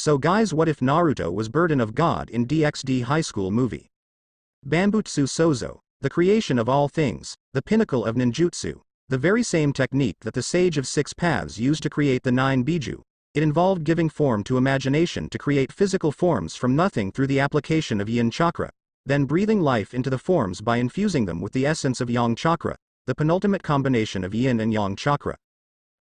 So guys, what if Naruto was Burden of God in DxD High School movie? Bambutsu Sozo, the creation of all things, the pinnacle of ninjutsu, the very same technique that the Sage of Six Paths used to create the 9 Biju. It involved giving form to imagination to create physical forms from nothing through the application of yin chakra, then breathing life into the forms by infusing them with the essence of yang chakra, the penultimate combination of yin and yang chakra.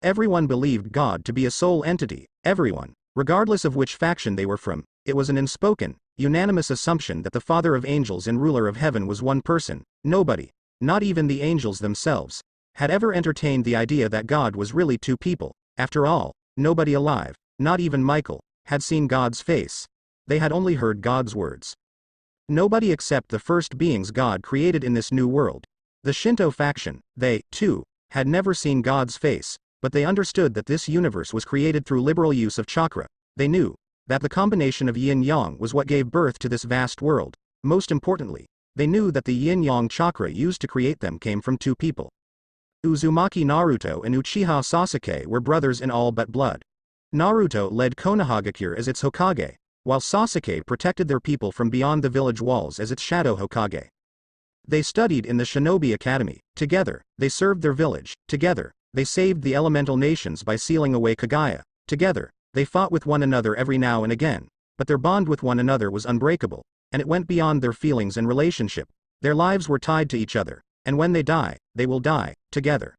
Everyone believed God to be a sole entity, everyone, regardless of which faction they were from. It was an unspoken, unanimous assumption that the Father of Angels and Ruler of Heaven was one person. Nobody, not even the angels themselves, had ever entertained the idea that God was really two people. After all, nobody alive, not even Michael, had seen God's face. They had only heard God's words. Nobody except the first beings God created in this new world. The Shinto faction, they, too, had never seen God's face, but they understood that this universe was created through liberal use of chakra. They knew that the combination of yin-yang was what gave birth to this vast world. Most importantly, they knew that the yin-yang chakra used to create them came from two people. Uzumaki Naruto and Uchiha Sasuke were brothers in all but blood. Naruto led Konohagakure as its Hokage, while Sasuke protected their people from beyond the village walls as its shadow Hokage. They studied in the Shinobi Academy. Together, they served their village. Together, they saved the elemental nations by sealing away Kaguya. Together, they fought with one another every now and again, but their bond with one another was unbreakable, and it went beyond their feelings and relationship. Their lives were tied to each other, and when they die, they will die together.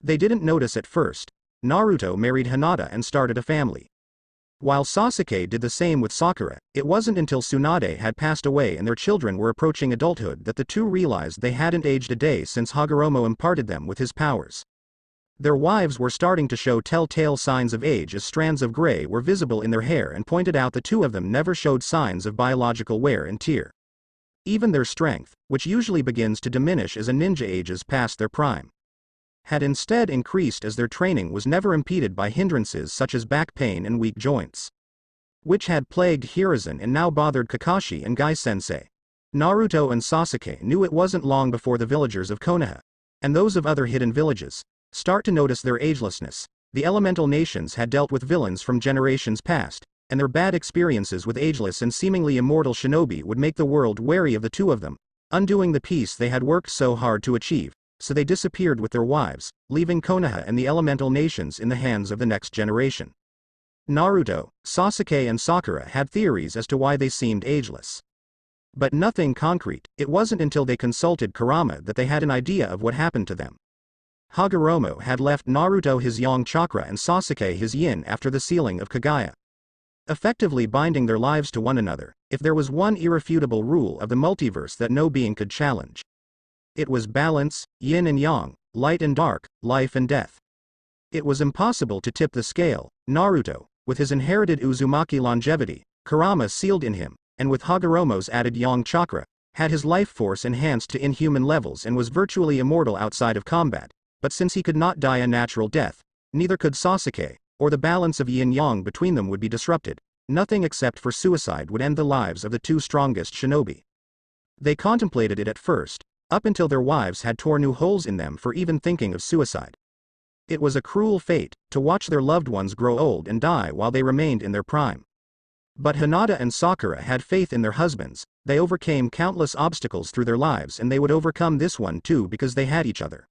They didn't notice at first. Naruto married Hinata and started a family. While Sasuke did the same with Sakura, it wasn't until Tsunade had passed away and their children were approaching adulthood that the two realized they hadn't aged a day since Hagoromo imparted them with his powers. Their wives were starting to show telltale signs of age as strands of gray were visible in their hair and pointed out the two of them never showed signs of biological wear and tear. Even their strength, which usually begins to diminish as a ninja ages past their prime, had instead increased as their training was never impeded by hindrances such as back pain and weak joints, which had plagued Hiruzen and now bothered Kakashi and Gai-sensei. Naruto and Sasuke knew it wasn't long before the villagers of Konoha, and those of other hidden villages, start to notice their agelessness. The elemental nations had dealt with villains from generations past, and their bad experiences with ageless and seemingly immortal shinobi would make the world wary of the two of them, undoing the peace they had worked so hard to achieve. So they disappeared with their wives, leaving Konoha and the elemental nations in the hands of the next generation. Naruto, Sasuke and Sakura had theories as to why they seemed ageless, but nothing concrete. It wasn't until they consulted Kurama that they had an idea of what happened to them. Hagoromo had left Naruto his yang chakra and Sasuke his yin after the sealing of Kaguya, effectively binding their lives to one another. If there was one irrefutable rule of the multiverse that no being could challenge, it was balance, yin and yang, light and dark, life and death. It was impossible to tip the scale. Naruto, with his inherited Uzumaki longevity, Kurama sealed in him, and with Hagoromo's added yang chakra, had his life force enhanced to inhuman levels and was virtually immortal outside of combat. But since he could not die a natural death, neither could Sasuke, or the balance of yin-yang between them would be disrupted. Nothing except for suicide would end the lives of the two strongest shinobi. They contemplated it at first, up until their wives had torn new holes in them for even thinking of suicide. It was a cruel fate, to watch their loved ones grow old and die while they remained in their prime. But Hinata and Sakura had faith in their husbands. They overcame countless obstacles through their lives and they would overcome this one too because they had each other.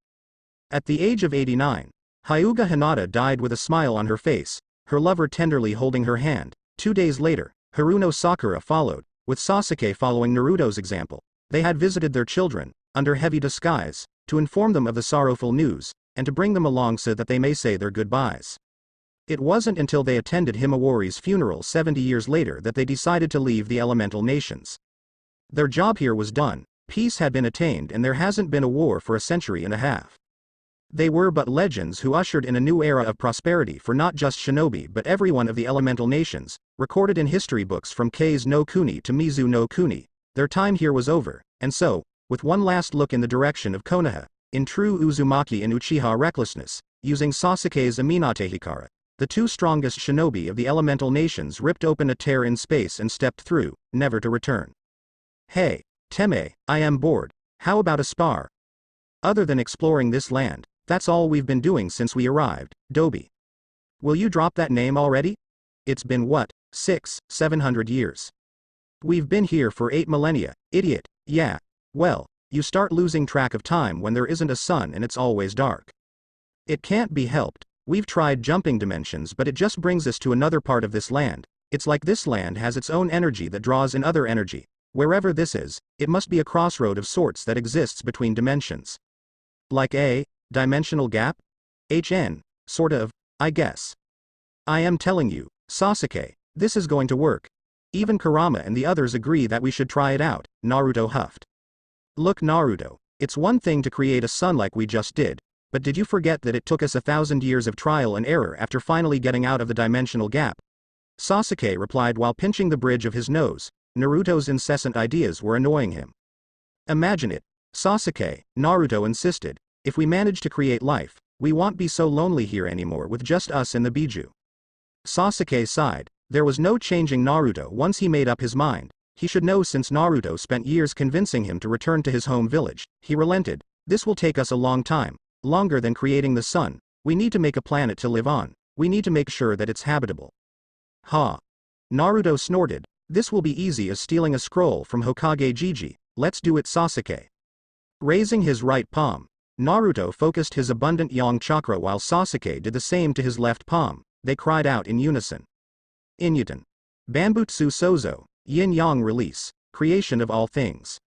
At the age of 89, Hyuga Hinata died with a smile on her face, her lover tenderly holding her hand. 2 days later, Haruno Sakura followed, with Sasuke following Naruto's example. They had visited their children, under heavy disguise, to inform them of the sorrowful news, and to bring them along so that they may say their goodbyes. It wasn't until they attended Himawari's funeral 70 years later that they decided to leave the elemental nations. Their job here was done, peace had been attained and there hasn't been a war for a century and a half. They were but legends who ushered in a new era of prosperity for not just shinobi but everyone of the elemental nations, recorded in history books from Kei's no Kuni to Mizu no Kuni. Their time here was over, and so, with one last look in the direction of Konoha, in true Uzumaki and Uchiha recklessness, using Sasuke's Aminate Hikara, the two strongest shinobi of the elemental nations ripped open a tear in space and stepped through, never to return. Hey, Teme, I am bored. How about a spar? Other than exploring this land, that's all we've been doing since we arrived, Dobi. Will you drop that name already? It's been what, 700 years. We've been here for 8 millennia, idiot. Yeah. Well, you start losing track of time when there isn't a sun and it's always dark. It can't be helped. We've tried jumping dimensions, but it just brings us to another part of this land. It's like this land has its own energy that draws in other energy. Wherever this is, it must be a crossroad of sorts that exists between dimensions. Like a dimensional gap? Sort of, I guess. I am telling you, Sasuke, this is going to work. Even Kurama and the others agree that we should try it out, Naruto huffed. Look, Naruto, it's one thing to create a sun like we just did, but did you forget that it took us 1,000 years of trial and error after finally getting out of the dimensional gap? Sasuke replied while pinching the bridge of his nose. Naruto's incessant ideas were annoying him. Imagine it, Sasuke, Naruto insisted, if we manage to create life, we won't be so lonely here anymore with just us and the Biju. Sasuke sighed. There was no changing Naruto once he made up his mind. He should know since Naruto spent years convincing him to return to his home village. He relented. This will take us a long time. Longer than creating the sun. We need to make a planet to live on. We need to make sure that it's habitable. Ha! Naruto snorted. This will be easy as stealing a scroll from Hokage Jiji. Let's do it, Sasuke. Raising his right palm, Naruto focused his abundant yang chakra while Sasuke did the same to his left palm. They cried out in unison. Inyutan. Bambutsu Sozo, Yin-Yang release, creation of all things.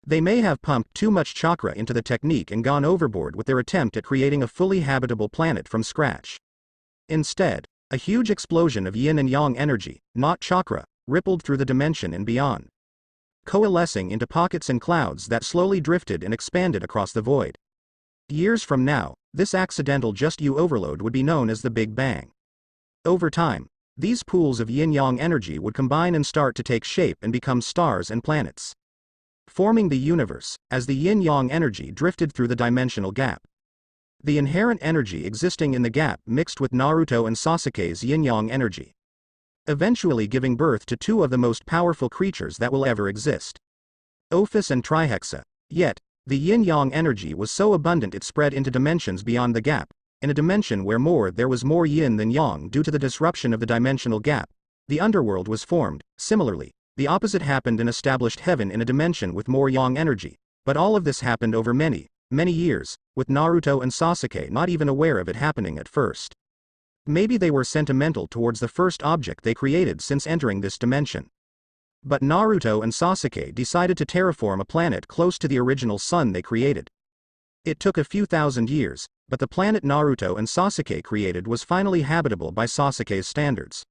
They may have pumped too much chakra into the technique and gone overboard with their attempt at creating a fully habitable planet from scratch. Instead, a huge explosion of yin and yang energy, not chakra, rippled through the dimension and beyond, coalescing into pockets and clouds that slowly drifted and expanded across the void. Years from now, this accidental just-you overload would be known as the Big Bang. Over time, these pools of yin-yang energy would combine and start to take shape and become stars and planets, forming the universe, as the yin-yang energy drifted through the dimensional gap. The inherent energy existing in the gap mixed with Naruto and Sasuke's yin-yang energy, eventually giving birth to two of the most powerful creatures that will ever exist. Ophis and Trihexa. Yet, the yin-yang energy was so abundant it spread into dimensions beyond the gap, in a dimension where there was more yin than yang due to the disruption of the dimensional gap. The underworld was formed. Similarly, the opposite happened and established heaven in a dimension with more yang energy. But all of this happened over many years, with Naruto and Sasuke not even aware of it happening at first. Maybe they were sentimental towards the first object they created since entering this dimension. But Naruto and Sasuke decided to terraform a planet close to the original sun they created. It took a few thousand years, but the planet Naruto and Sasuke created was finally habitable by Sasuke's standards.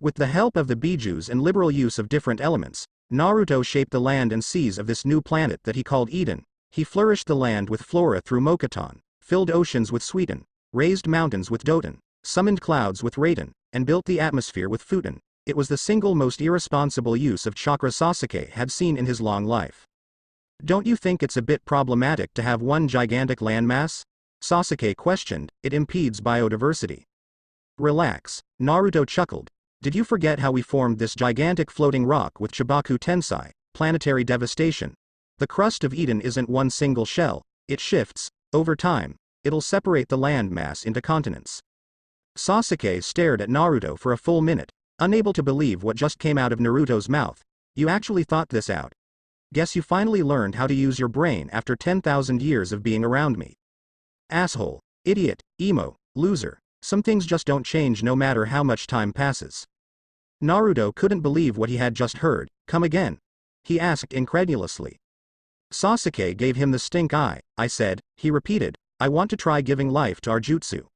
With the help of the Bijus and liberal use of different elements, Naruto shaped the land and seas of this new planet that he called Eden. He flourished the land with flora through Mokuton, filled oceans with Suiton, raised mountains with Doton, summoned clouds with Raiden, and built the atmosphere with Futon. It was the single most irresponsible use of chakra Sasuke had seen in his long life. Don't you think it's a bit problematic to have one gigantic landmass? Sasuke questioned. It impedes biodiversity. Relax, Naruto chuckled. Did you forget how we formed this gigantic floating rock with Chibaku Tensei, planetary devastation? The crust of Eden isn't one single shell, it shifts. Over time, it'll separate the land mass into continents. Sasuke stared at Naruto for a full minute, unable to believe what just came out of Naruto's mouth. You actually thought this out. Guess you finally learned how to use your brain after 10,000 years of being around me. Asshole, idiot, emo, loser. Some things just don't change no matter how much time passes. Naruto couldn't believe what he had just heard. Come again? He asked incredulously. Sasuke gave him the stink eye. I said, he repeated, I want to try giving life to our jutsu.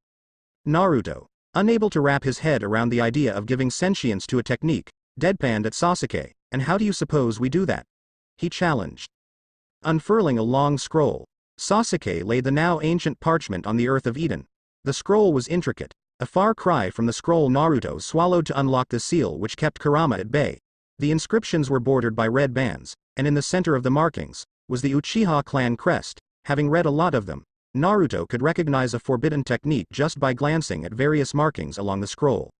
Naruto, unable to wrap his head around the idea of giving sentience to a technique, deadpanned at Sasuke. And how do you suppose we do that? He challenged. Unfurling a long scroll, Sasuke laid the now ancient parchment on the earth of Eden. The scroll was intricate, a far cry from the scroll Naruto swallowed to unlock the seal which kept Kurama at bay. The inscriptions were bordered by red bands, and in the center of the markings was the Uchiha clan crest. Having read a lot of them, Naruto could recognize a forbidden technique just by glancing at various markings along the scroll.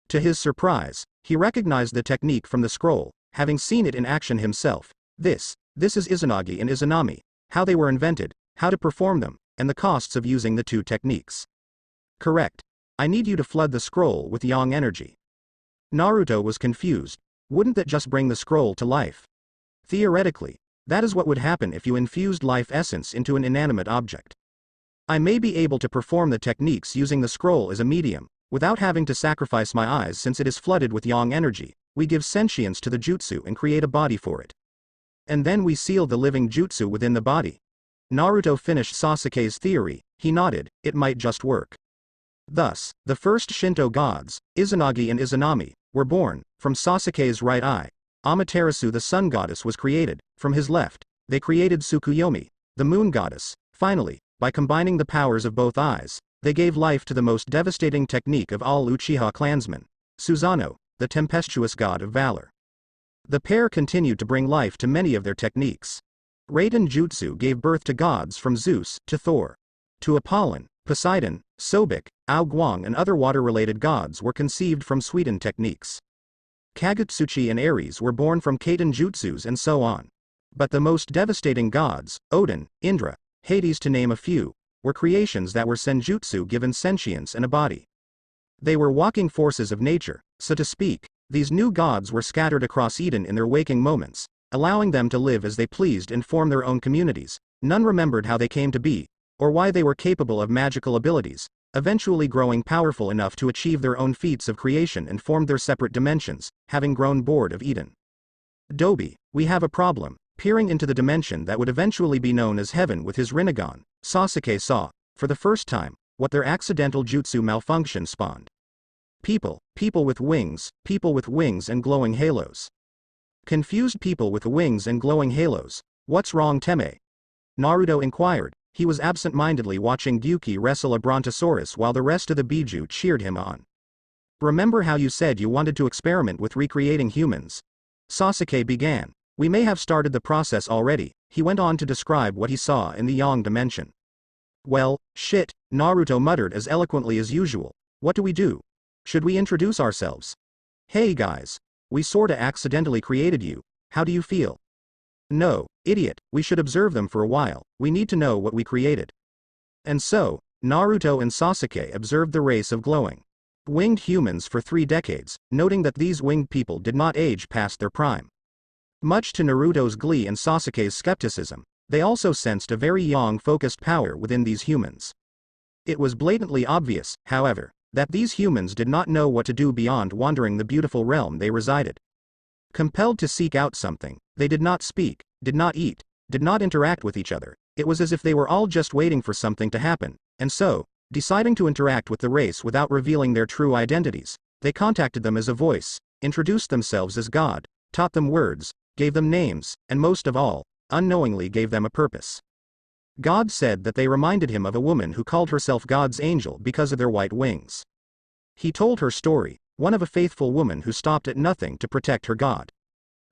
To his surprise, he recognized the technique from the scroll, having seen it in action himself. This is Izanagi and Izanami, how they were invented, how to perform them, and the costs of using the two techniques. Correct. I need you to flood the scroll with yang energy. Naruto was confused. Wouldn't that just bring the scroll to life? Theoretically, that is what would happen if you infused life essence into an inanimate object. I may be able to perform the techniques using the scroll as a medium, without having to sacrifice my eyes since it is flooded with yang energy. We give sentience to the jutsu and create a body for it. And then we seal the living jutsu within the body. Naruto finished Sasuke's theory. He nodded, it might just work. Thus, the first Shinto gods, Izanagi and Izanami, were born. From Sasuke's right eye, Amaterasu the sun goddess was created. From his left, they created Tsukuyomi, the moon goddess. Finally, by combining the powers of both eyes, they gave life to the most devastating technique of all Uchiha clansmen, Susanoo, the tempestuous god of valor. The pair continued to bring life to many of their techniques. Raiden Jutsu gave birth to gods from Zeus to Thor to Apollon, Poseidon, Sobek, Ao Guang and other water-related gods were conceived from Suiton techniques. Kagutsuchi and Ares were born from Kaiten jutsus and so on. But the most devastating gods, Odin, Indra, Hades to name a few, were creations that were senjutsu given sentience and a body. They were walking forces of nature, so to speak. These new gods were scattered across Eden in their waking moments, allowing them to live as they pleased and form their own communities. None remembered how they came to be, or why they were capable of magical abilities, eventually growing powerful enough to achieve their own feats of creation and formed their separate dimensions, having grown bored of Eden. Dobi, we have a problem. Peering into the dimension that would eventually be known as heaven with his Rinnegan, Sasuke saw, for the first time, what their accidental jutsu malfunction spawned. People with wings and glowing halos. Confused people with wings and glowing halos. What's wrong, Teme? Naruto inquired. He was absent-mindedly watching Gyuki wrestle a Brontosaurus while the rest of the Biju cheered him on. Remember how you said you wanted to experiment with recreating humans? Sasuke began. We may have started the process already. He went on to describe what he saw in the Yang dimension. Well, shit, Naruto muttered as eloquently as usual. What do we do? Should we introduce ourselves? Hey guys. We sorta accidentally created you. How do you feel? No, idiot, we should observe them for a while. We need to know what we created. And so, Naruto and Sasuke observed the race of glowing winged humans for 3 decades, noting that these winged people did not age past their prime. Much to Naruto's glee and Sasuke's skepticism, they also sensed a very yang-focused power within these humans. It was blatantly obvious, however, that these humans did not know what to do beyond wandering the beautiful realm they resided. Compelled to seek out something, they did not speak, did not eat, did not interact with each other. It was as if they were all just waiting for something to happen, and so, deciding to interact with the race without revealing their true identities, they contacted them as a voice, introduced themselves as God, taught them words, gave them names, and most of all, unknowingly gave them a purpose. God said that they reminded him of a woman who called herself God's angel because of their white wings. He told her story, one of a faithful woman who stopped at nothing to protect her God.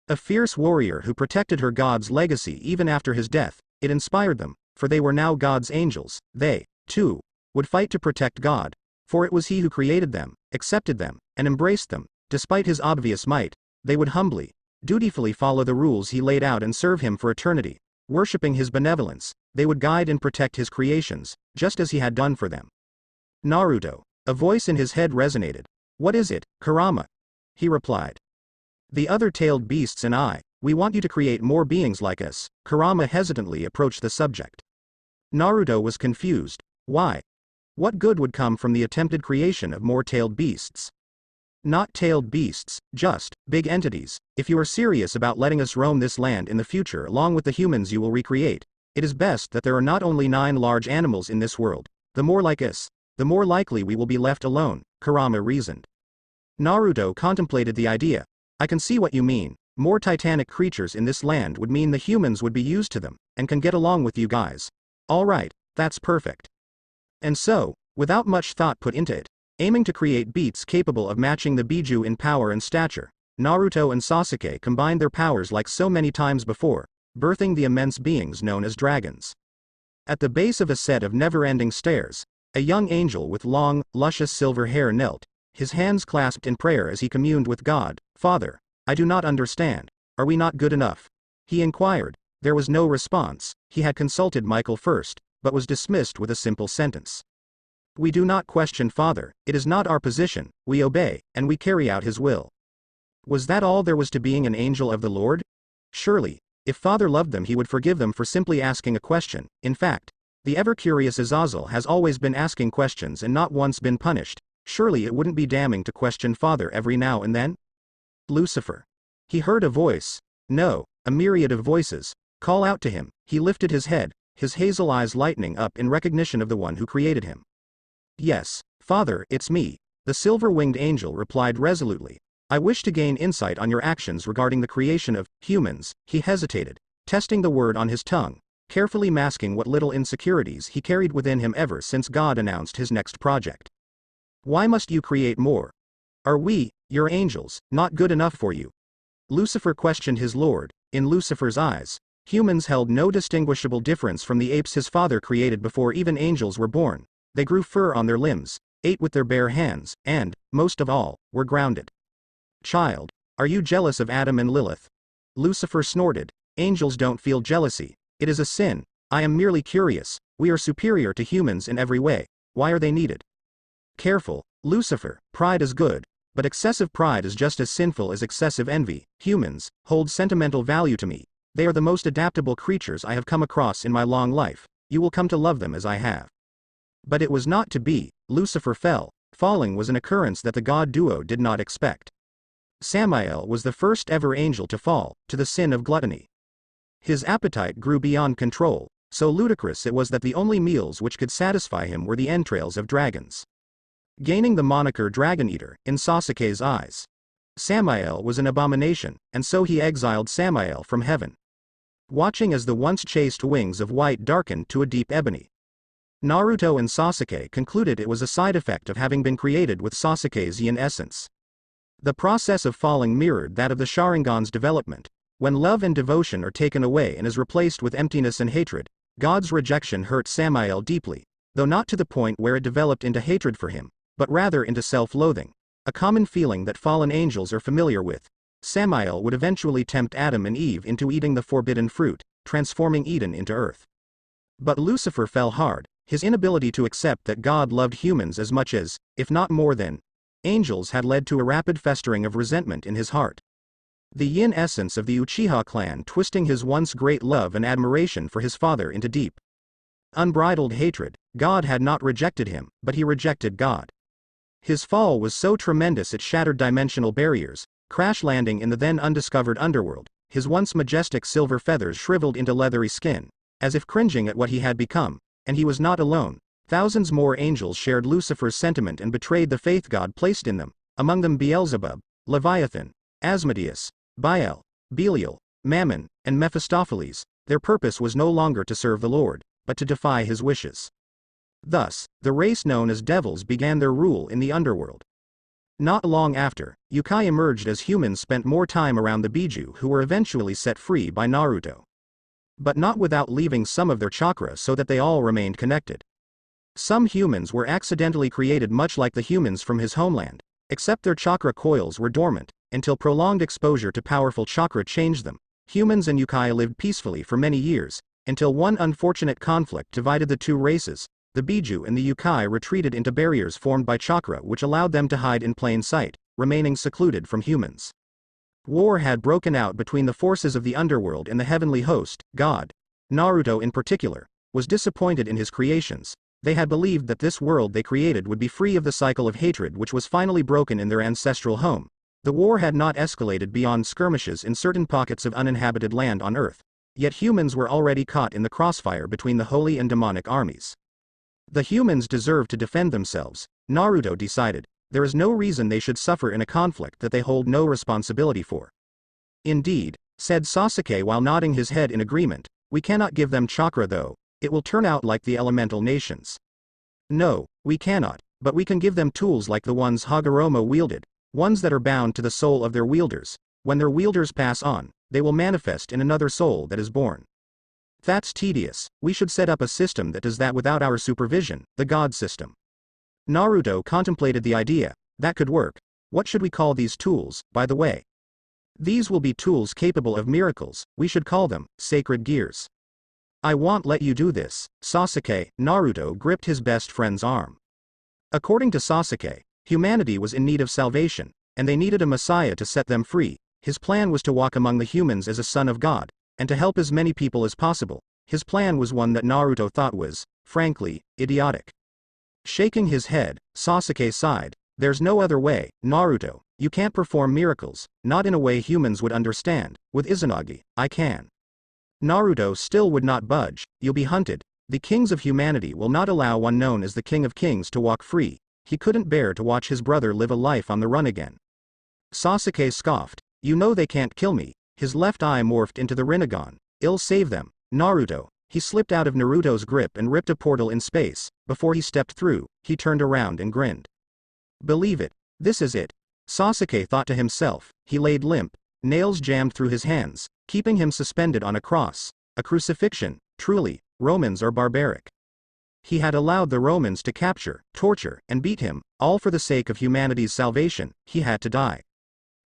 A fierce warrior who protected her God's legacy even after his death. It inspired them, for they were now God's angels. They, too, would fight to protect God, for it was he who created them, accepted them, and embraced them. Despite his obvious might, they would humbly, dutifully follow the rules he laid out and serve him for eternity. Worshipping his benevolence, they would guide and protect his creations, just as he had done for them. Naruto, a voice in his head resonated. What is it, Kurama? He replied. The other tailed beasts and I, we want you to create more beings like us. Kurama hesitantly approached the subject. Naruto was confused. Why? What good would come from the attempted creation of more tailed beasts? Not tailed beasts, just big entities. If you are serious about letting us roam this land in the future along with the humans you will recreate, it is best that there are not only 9 large animals in this world. The more like us, the more likely we will be left alone, Kurama reasoned. Naruto contemplated the idea. I can see what you mean. More titanic creatures in this land would mean the humans would be used to them, and can get along with you guys. Alright, that's perfect. And so, without much thought put into it, aiming to create beats capable of matching the Biju in power and stature, Naruto and Sasuke combined their powers like so many times before, birthing the immense beings known as dragons. At the base of a set of never-ending stairs, a young angel with long, luscious silver hair knelt, his hands clasped in prayer as he communed with God. Father, I do not understand. Are we not good enough? He inquired. There was no response. He had consulted Michael first, but was dismissed with a simple sentence. We do not question Father, it is not our position, we obey, and we carry out his will. Was that all there was to being an angel of the Lord? Surely, if Father loved them he would forgive them for simply asking a question. In fact, the ever-curious Azazel has always been asking questions and not once been punished. Surely it wouldn't be damning to question Father every now and then? Lucifer. He heard a voice. No, a myriad of voices. Call out to him. He lifted his head, his hazel eyes lightening up in recognition of the one who created him. Yes, Father, it's me. The silver-winged angel replied resolutely. I wish to gain insight on your actions regarding the creation of humans. He hesitated, testing the word on his tongue, carefully masking what little insecurities he carried within him ever since God announced his next project. Why must you create more? Are we, your angels, not good enough for you? Lucifer questioned his Lord. In Lucifer's eyes, humans held no distinguishable difference from the apes his father created before even angels were born. They grew fur on their limbs, ate with their bare hands, and, most of all, were grounded. Child, are you jealous of Adam and Lilith? Lucifer snorted. Angels don't feel jealousy. It is a sin. I am merely curious. We are superior to humans in every way. Why are they needed? Careful, Lucifer. Pride is good, but excessive pride is just as sinful as excessive envy. Humans hold sentimental value to me. They are the most adaptable creatures I have come across in my long life. You will come to love them as I have. But it was not to be. Lucifer fell. Falling was an occurrence that the god duo did not expect. Samael was the first ever angel to fall, to the sin of gluttony. His appetite grew beyond control, so ludicrous it was that the only meals which could satisfy him were the entrails of dragons. Gaining the moniker Dragon Eater, in Sasuke's eyes, Samael was an abomination, and so he exiled Samael from heaven. Watching as the once chaste wings of white darkened to a deep ebony, Naruto and Sasuke concluded it was a side effect of having been created with Sasuke's yin essence. The process of falling mirrored that of the Sharingan's development. When love and devotion are taken away and is replaced with emptiness and hatred, God's rejection hurt Samael deeply, though not to the point where it developed into hatred for him, but rather into self-loathing, a common feeling that fallen angels are familiar with. Samael would eventually tempt Adam and Eve into eating the forbidden fruit, transforming Eden into earth. But Lucifer fell hard. His inability to accept that God loved humans as much as, if not more than, angels had led to a rapid festering of resentment in his heart. The yin essence of the Uchiha clan twisting his once great love and admiration for his father into deep, unbridled hatred. God had not rejected him, but he rejected God. His fall was so tremendous it shattered dimensional barriers, crash landing in the then undiscovered underworld. His once majestic silver feathers shriveled into leathery skin, as if cringing at what he had become. And he was not alone. Thousands more angels shared Lucifer's sentiment and betrayed the faith God placed in them, among them Beelzebub, Leviathan, Asmodeus, Baal, Belial, Mammon, and Mephistopheles. Their purpose was no longer to serve the Lord, but to defy his wishes. Thus, the race known as devils began their rule in the underworld. Not long after, yokai emerged as humans spent more time around the Biju who were eventually set free by Naruto. But not without leaving some of their chakra so that they all remained connected. Some humans were accidentally created much like the humans from his homeland, except their chakra coils were dormant, until prolonged exposure to powerful chakra changed them. Humans and yokai lived peacefully for many years, until one unfortunate conflict divided the two races. The Biju and the yokai retreated into barriers formed by chakra which allowed them to hide in plain sight, remaining secluded from humans. War had broken out between the forces of the underworld and the heavenly host. God, Naruto in particular, was disappointed in his creations. They had believed that this world they created would be free of the cycle of hatred which was finally broken in their ancestral home. The war had not escalated beyond skirmishes in certain pockets of uninhabited land on Earth. Yet humans were already caught in the crossfire between the holy and demonic armies. The humans deserved to defend themselves, Naruto decided. There is no reason they should suffer in a conflict that they hold no responsibility for. Indeed, said Sasuke while nodding his head in agreement, we cannot give them chakra though, it will turn out like the elemental nations. No, we cannot, but we can give them tools like the ones Hagoromo wielded, ones that are bound to the soul of their wielders. When their wielders pass on, they will manifest in another soul that is born. That's tedious. We should set up a system that does that without our supervision, the God system. Naruto contemplated the idea. That could work. What should we call these tools, by the way? These will be tools capable of miracles. We should call them sacred gears. I won't let you do this, Sasuke. Naruto gripped his best friend's arm. According to Sasuke, humanity was in need of salvation, and they needed a messiah to set them free. His plan was to walk among the humans as a son of God, and to help as many people as possible. His plan was one that Naruto thought was, frankly, idiotic. Shaking his head, Sasuke sighed. There's no other way, Naruto. You can't perform miracles, not in a way humans would understand. With Izanagi, I can. Naruto still would not budge. You'll be hunted. The kings of humanity will not allow one known as the King of Kings to walk free. He couldn't bear to watch his brother live a life on the run again. Sasuke scoffed. You know they can't kill me. His left eye morphed into the Rinnegan. I'll save them. Naruto. He slipped out of Naruto's grip and ripped a portal in space. Before he stepped through, he turned around and grinned. Believe it. This is it. Sasuke thought to himself. He laid limp, nails jammed through his hands, keeping him suspended on a cross. A crucifixion. Truly, Romans are barbaric. He had allowed the Romans to capture, torture, and beat him, all for the sake of humanity's salvation. He had to die.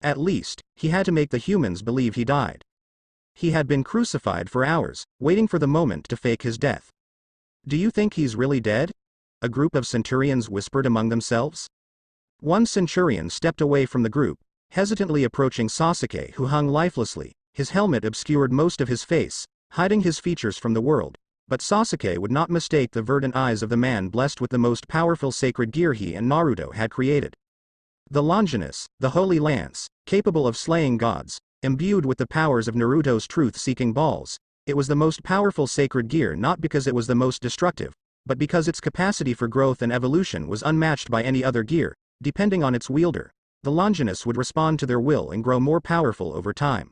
At least, he had to make the humans believe he died. He had been crucified for hours, waiting for the moment to fake his death. Do you think he's really dead? A group of centurions whispered among themselves. One centurion stepped away from the group, hesitantly approaching Sasuke, who hung lifelessly. His helmet obscured most of his face, hiding his features from the world. But Sasuke would not mistake the verdant eyes of the man blessed with the most powerful sacred gear he and Naruto had created. The Longinus, the holy lance, capable of slaying gods, imbued with the powers of Naruto's truth-seeking balls. It was the most powerful sacred gear not because it was the most destructive, but because its capacity for growth and evolution was unmatched by any other gear. Depending on its wielder, the Longinus would respond to their will and grow more powerful over time.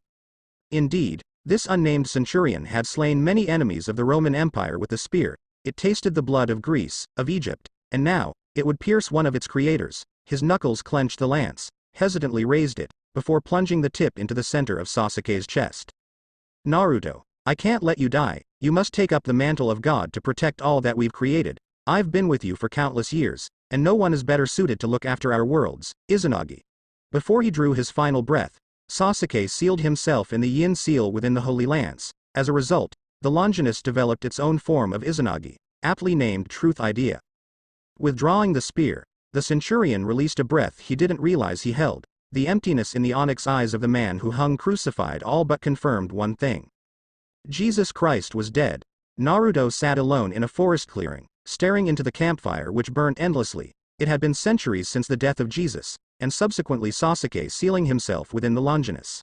Indeed, this unnamed centurion had slain many enemies of the Roman Empire with the spear. It tasted the blood of Greece, of Egypt, and now, it would pierce one of its creators. His knuckles clenched the lance, hesitantly raised it, before plunging the tip into the center of Sasuke's chest. Naruto, I can't let you die. You must take up the mantle of God to protect all that we've created. I've been with you for countless years, and no one is better suited to look after our worlds. Izanagi. Before he drew his final breath, Sasuke sealed himself in the Yin seal within the Holy Lance. As a result, the Longinus developed its own form of Izanagi, aptly named Truth Idea. Withdrawing the spear, the centurion released a breath he didn't realize he held. The emptiness in the onyx eyes of the man who hung crucified all but confirmed one thing. Jesus Christ was dead. Naruto sat alone in a forest clearing, staring into the campfire which burned endlessly. It had been centuries since the death of Jesus, and subsequently Sasuke sealing himself within the Longinus.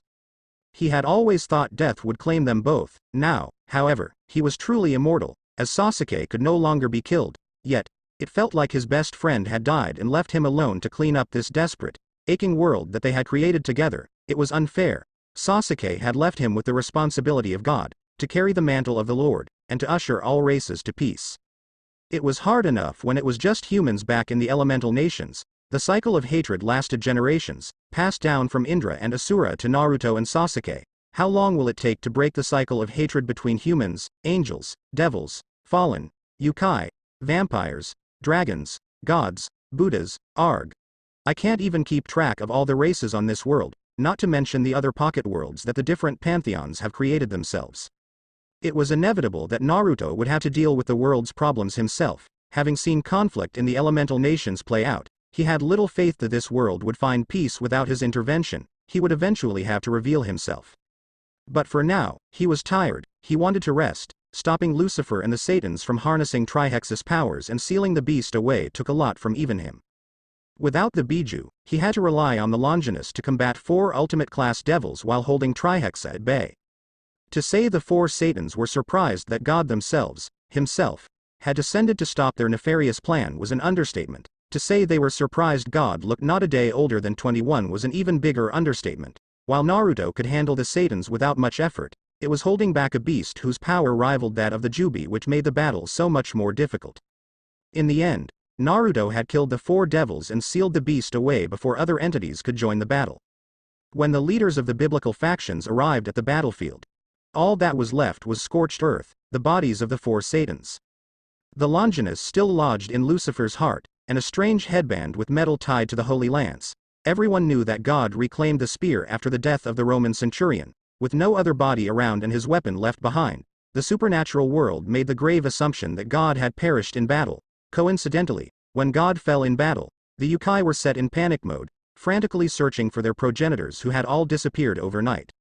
He had always thought death would claim them both. Now, however, he was truly immortal, as Sasuke could no longer be killed. Yet, it felt like his best friend had died and left him alone to clean up this desperate, aching world that they had created together. It was unfair. Sasuke had left him with the responsibility of God, to carry the mantle of the Lord, and to usher all races to peace. It was hard enough when it was just humans back in the elemental nations. The cycle of hatred lasted generations, passed down from Indra and Asura to Naruto and Sasuke. How long will it take to break the cycle of hatred between humans, angels, devils, fallen, yokai, vampires, dragons, gods, Buddhas, Arg? I can't even keep track of all the races on this world, not to mention the other pocket worlds that the different pantheons have created themselves. It was inevitable that Naruto would have to deal with the world's problems himself. Having seen conflict in the elemental nations play out, he had little faith that this world would find peace without his intervention. He would eventually have to reveal himself. But for now, he was tired. He wanted to rest. Stopping Lucifer and the Satans from harnessing Trihexus powers and sealing the beast away took a lot from even him. Without the Biju, he had to rely on the Longinus to combat 4 ultimate-class devils while holding Trihexa at bay. To say the 4 Satans were surprised that God themselves, himself, had descended to stop their nefarious plan was an understatement. To say they were surprised God looked not a day older than 21 was an even bigger understatement. While Naruto could handle the Satans without much effort, it was holding back a beast whose power rivaled that of the Jubi which made the battle so much more difficult. In the end, Naruto had killed the 4 devils and sealed the beast away before other entities could join the battle. When the leaders of the biblical factions arrived at the battlefield, all that was left was scorched earth, the bodies of the 4 Satans. The Longinus still lodged in Lucifer's heart, and a strange headband with metal tied to the Holy Lance. Everyone knew that God reclaimed the spear after the death of the Roman centurion. With no other body around and his weapon left behind, the supernatural world made the grave assumption that God had perished in battle. Coincidentally, When God fell in battle, the Yukai were set in panic mode, frantically searching for their progenitors who had all disappeared overnight.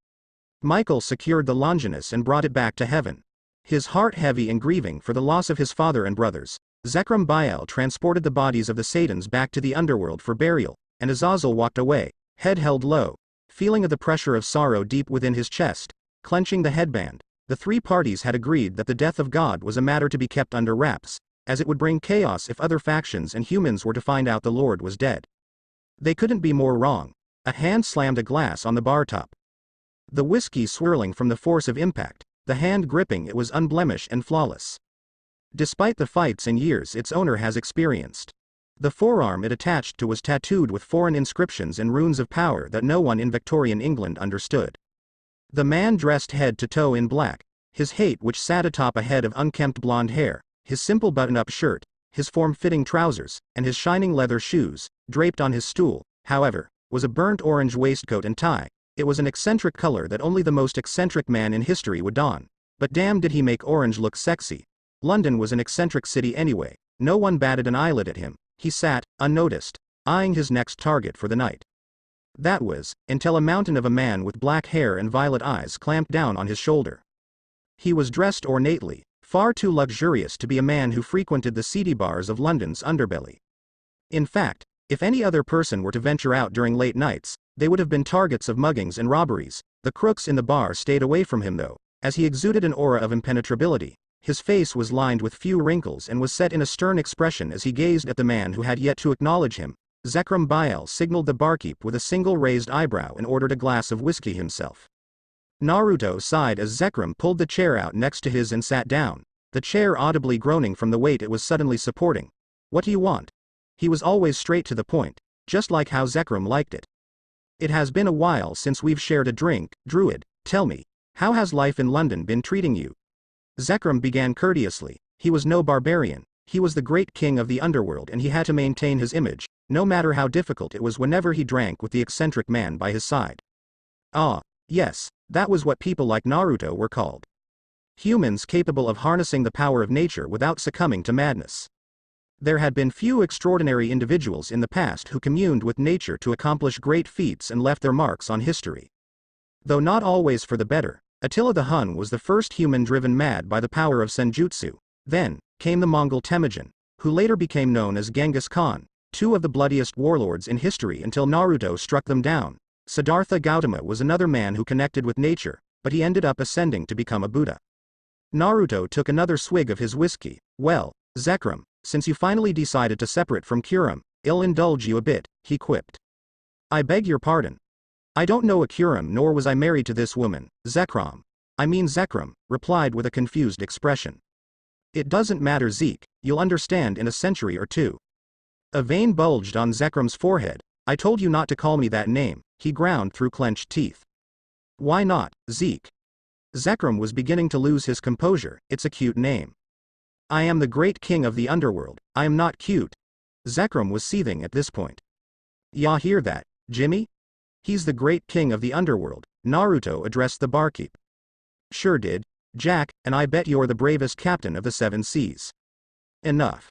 Michael secured the Longinus and brought it back to heaven. His heart heavy and grieving for the loss of his father and brothers, Zekrom Baal transported the bodies of the Satans back to the underworld for burial, and Azazel walked away, head held low, feeling of the pressure of sorrow deep within his chest, clenching the headband. The three parties had agreed that the death of God was a matter to be kept under wraps, as it would bring chaos if other factions and humans were to find out the Lord was dead. They couldn't be more wrong. A hand slammed a glass on the bar top. The whiskey swirling from the force of impact, the hand gripping it was unblemished and flawless. Despite the fights and years its owner has experienced. The forearm it attached to was tattooed with foreign inscriptions and runes of power that no one in Victorian England understood. The man dressed head to toe in black, his hate which sat atop a head of unkempt blonde hair, his simple button-up shirt, his form-fitting trousers, and his shining leather shoes, draped on his stool, however, was a burnt orange waistcoat and tie. It was an eccentric color that only the most eccentric man in history would don. But damn did he make orange look sexy. London was an eccentric city anyway. No one batted an eyelid at him. He sat, unnoticed, eyeing his next target for the night. That was, until a mountain of a man with black hair and violet eyes clamped down on his shoulder. He was dressed ornately, far too luxurious to be a man who frequented the seedy bars of London's underbelly. In fact, if any other person were to venture out during late nights, they would have been targets of muggings and robberies. The crooks in the bar stayed away from him though, as he exuded an aura of impenetrability. His face was lined with few wrinkles and was set in a stern expression as he gazed at the man who had yet to acknowledge him. Zekrom Baal signaled the barkeep with a single raised eyebrow and ordered a glass of whiskey himself. Naruto sighed as Zekrom pulled the chair out next to his and sat down, the chair audibly groaning from the weight it was suddenly supporting. What do you want? He was always straight to the point, just like how Zekrom liked it. It has been a while since we've shared a drink, Druid. Tell me, how has life in London been treating you? Zekrom began courteously. He was no barbarian. He was the great king of the underworld and he had to maintain his image, no matter how difficult it was whenever he drank with the eccentric man by his side. Ah, yes, that was what people like Naruto were called. Humans capable of harnessing the power of nature without succumbing to madness. There had been few extraordinary individuals in the past who communed with nature to accomplish great feats and left their marks on history. Though not always for the better, Attila the Hun was the first human driven mad by the power of Senjutsu. Then came the Mongol Temujin, who later became known as Genghis Khan, two of the bloodiest warlords in history until Naruto struck them down. Siddhartha Gautama was another man who connected with nature, but he ended up ascending to become a Buddha. Naruto took another swig of his whiskey. Well, Zekrom, since you finally decided to separate from Kurum, I'll indulge you a bit, he quipped. I beg your pardon. I don't know a Kurum nor was I married to this woman, Zekrom. I mean Zekrom, replied with a confused expression. It doesn't matter Zeke, you'll understand in a century or two. A vein bulged on Zekrom's forehead. I told you not to call me that name, he ground through clenched teeth. Why not, Zeke? Zekrom was beginning to lose his composure. It's a cute name. I am the great king of the underworld, I am not cute. Zekrom was seething at this point. Ya hear that, Jimmy? He's the great king of the underworld, Naruto addressed the barkeep. Sure did, Jack, and I bet you're the bravest captain of the 7 seas. Enough.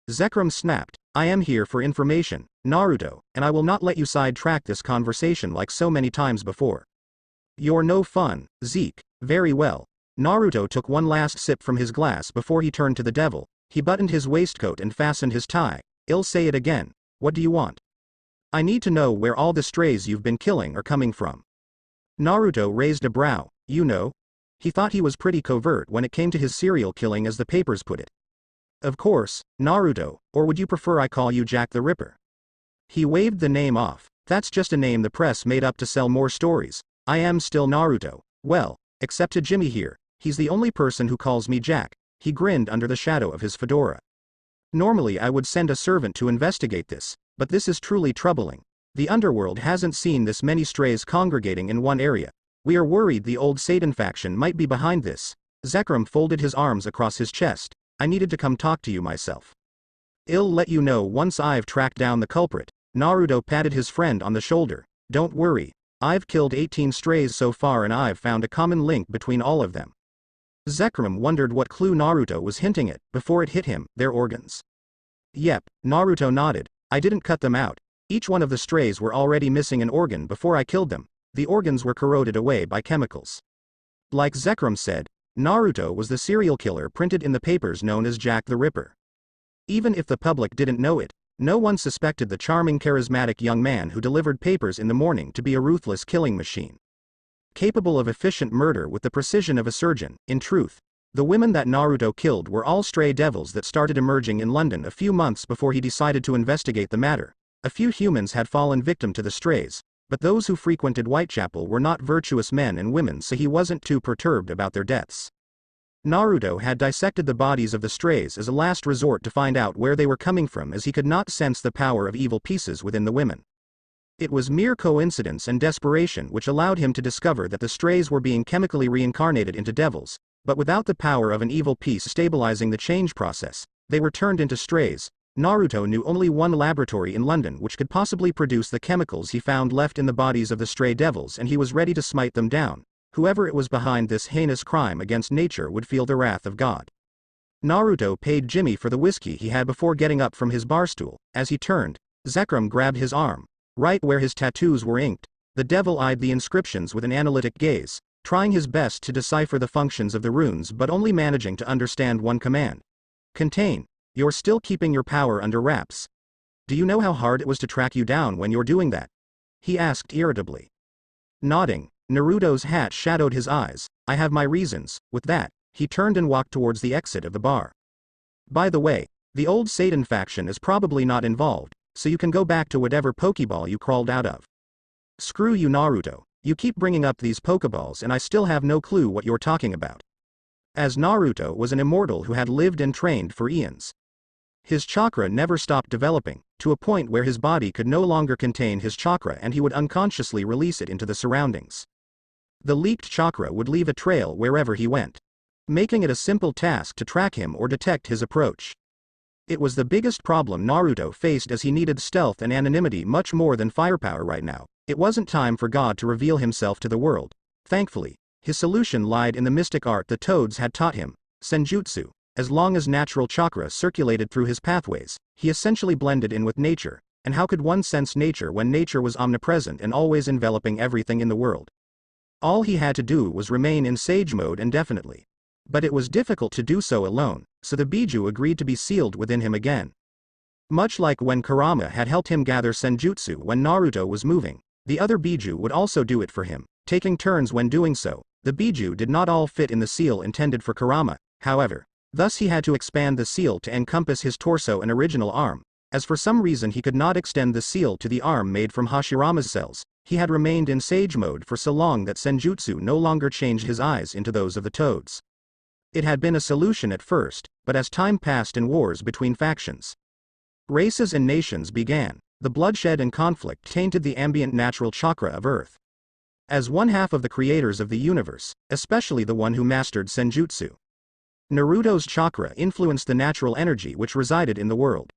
Zekrom snapped, I am here for information, Naruto, and I will not let you sidetrack this conversation like so many times before. You're no fun, Zeke. Very well. Naruto took one last sip from his glass before he turned to the devil. He buttoned his waistcoat and fastened his tie. I'll say it again. What do you want? I need to know where all the strays you've been killing are coming from. Naruto raised a brow. You know. He thought he was pretty covert when it came to his serial killing as the papers put it. Of course, Naruto, or would you prefer I call you Jack the Ripper? He waved the name off. That's just a name the press made up to sell more stories. I am still Naruto. Well, except to Jimmy here. He's the only person who calls me Jack. He grinned under the shadow of his fedora. Normally I would send a servant to investigate this, but this is truly troubling. The underworld hasn't seen this many strays congregating in one area. We are worried the old Satan faction might be behind this. Zekrom folded his arms across his chest. I needed to come talk to you myself. I'll let you know once I've tracked down the culprit. Naruto patted his friend on the shoulder. Don't worry. I've killed 18 strays so far and I've found a common link between all of them. Zekrom wondered what clue Naruto was hinting at before it hit him, their organs. Yep, Naruto nodded. I didn't cut them out. Each one of the strays were already missing an organ before I killed them. The organs were corroded away by chemicals. Like Zekrom said, Naruto was the serial killer printed in the papers known as Jack the Ripper. Even if the public didn't know it, no one suspected the charming charismatic young man who delivered papers in the morning to be a ruthless killing machine. Capable of efficient murder with the precision of a surgeon, in truth, the women that Naruto killed were all stray devils that started emerging in London a few months before he decided to investigate the matter. A few humans had fallen victim to the strays, but those who frequented Whitechapel were not virtuous men and women, so he wasn't too perturbed about their deaths. Naruto had dissected the bodies of the strays as a last resort to find out where they were coming from, as he could not sense the power of evil pieces within the women. It was mere coincidence and desperation which allowed him to discover that the strays were being chemically reincarnated into devils, but without the power of an evil piece stabilizing the change process, they were turned into strays. Naruto knew only one laboratory in London which could possibly produce the chemicals he found left in the bodies of the stray devils, and he was ready to smite them down. Whoever it was behind this heinous crime against nature would feel the wrath of God. Naruto paid Jimmy for the whiskey he had before getting up from his barstool. As he turned, Zekrom grabbed his arm. Right where his tattoos were inked, the devil eyed the inscriptions with an analytic gaze, trying his best to decipher the functions of the runes but only managing to understand one command. Contain. You're still keeping your power under wraps. Do you know how hard it was to track you down when you're doing that? He asked irritably. Nodding, Naruto's hat shadowed his eyes. I have my reasons. With that, he turned and walked towards the exit of the bar. By the way, the old Satan faction is probably not involved, so you can go back to whatever Pokeball you crawled out of. Screw you, Naruto. You keep bringing up these Pokeballs and I still have no clue what you're talking about. As Naruto was an immortal who had lived and trained for eons, his chakra never stopped developing, to a point where his body could no longer contain his chakra and he would unconsciously release it into the surroundings. The leaked chakra would leave a trail wherever he went, making it a simple task to track him or detect his approach. It was the biggest problem Naruto faced, as he needed stealth and anonymity much more than firepower right now. It wasn't time for God to reveal himself to the world. Thankfully, his solution lied in the mystic art the toads had taught him, Senjutsu. As long as natural chakra circulated through his pathways, he essentially blended in with nature, and how could one sense nature when nature was omnipresent and always enveloping everything in the world? All he had to do was remain in sage mode indefinitely. But it was difficult to do so alone, so the Biju agreed to be sealed within him again. Much like when Kurama had helped him gather Senjutsu when Naruto was moving, the other Biju would also do it for him, taking turns when doing so. The Biju did not all fit in the seal intended for Kurama, however. Thus he had to expand the seal to encompass his torso and original arm. As for some reason he could not extend the seal to the arm made from Hashirama's cells, he had remained in sage mode for so long that Senjutsu no longer changed his eyes into those of the toads. It had been a solution at first, but as time passed and wars between factions, races and nations began, the bloodshed and conflict tainted the ambient natural chakra of Earth. As one half of the creators of the universe, especially the one who mastered Senjutsu, Naruto's chakra influenced the natural energy which resided in the world.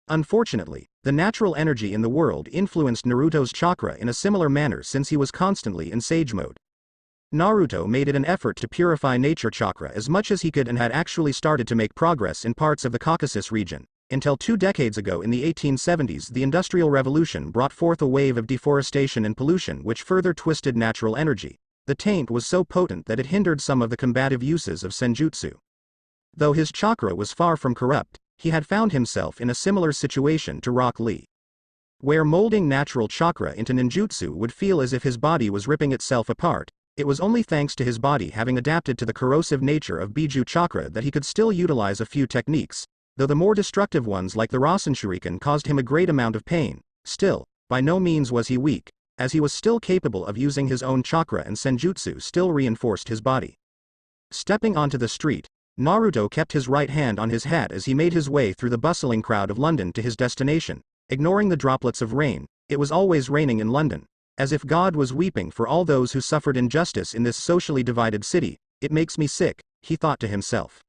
Unfortunately, the natural energy in the world influenced Naruto's chakra in a similar manner since he was constantly in sage mode. Naruto made it an effort to purify nature chakra as much as he could and had actually started to make progress in parts of the Caucasus region, until 2 decades ago in the 1870s the Industrial Revolution brought forth a wave of deforestation and pollution which further twisted natural energy. The taint was so potent that it hindered some of the combative uses of Senjutsu. Though his chakra was far from corrupt, he had found himself in a similar situation to Rock Lee, where molding natural chakra into ninjutsu would feel as if his body was ripping itself apart. It was only thanks to his body having adapted to the corrosive nature of Biju chakra that he could still utilize a few techniques, though the more destructive ones like the Rasen Shuriken caused him a great amount of pain. Still, by no means was he weak, as he was still capable of using his own chakra and Senjutsu still reinforced his body. Stepping onto the street, Naruto kept his right hand on his hat as he made his way through the bustling crowd of London to his destination, ignoring the droplets of rain. It was always raining in London, as if God was weeping for all those who suffered injustice in this socially divided city. It makes me sick, he thought to himself.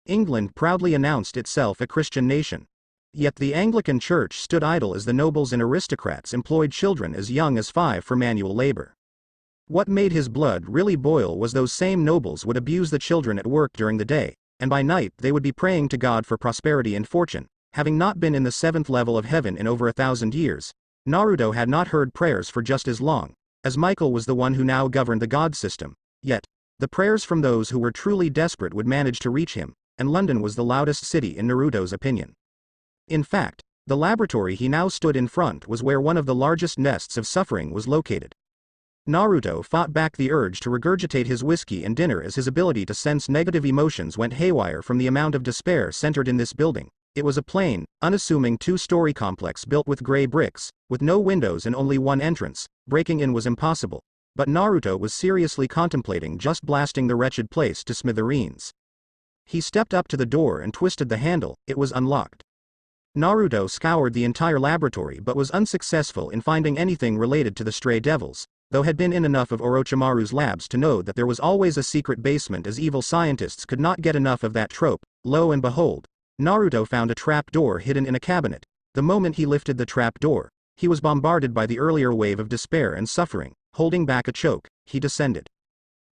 England proudly announced itself a Christian nation. Yet the Anglican Church stood idle as the nobles and aristocrats employed children as young as 5 for manual labor. What made his blood really boil was those same nobles would abuse the children at work during the day, and by night they would be praying to God for prosperity and fortune. Having not been in the 7th level of heaven in over 1,000 years, Naruto had not heard prayers for just as long, as Michael was the one who now governed the god system. Yet, the prayers from those who were truly desperate would manage to reach him, and London was the loudest city in Naruto's opinion. In fact, the laboratory he now stood in front was where one of the largest nests of suffering was located. Naruto fought back the urge to regurgitate his whiskey and dinner as his ability to sense negative emotions went haywire from the amount of despair centered in this building. It was a plain, unassuming two-story complex built with gray bricks, with no windows and only one entrance. Breaking in was impossible, but Naruto was seriously contemplating just blasting the wretched place to smithereens. He stepped up to the door and twisted the handle. It was unlocked. Naruto scoured the entire laboratory but was unsuccessful in finding anything related to the stray devils, though had been in enough of Orochimaru's labs to know that there was always a secret basement, as evil scientists could not get enough of that trope. Lo and behold, Naruto found a trap door hidden in a cabinet. The moment he lifted the trap door, he was bombarded by the earlier wave of despair and suffering. Holding back a choke, he descended.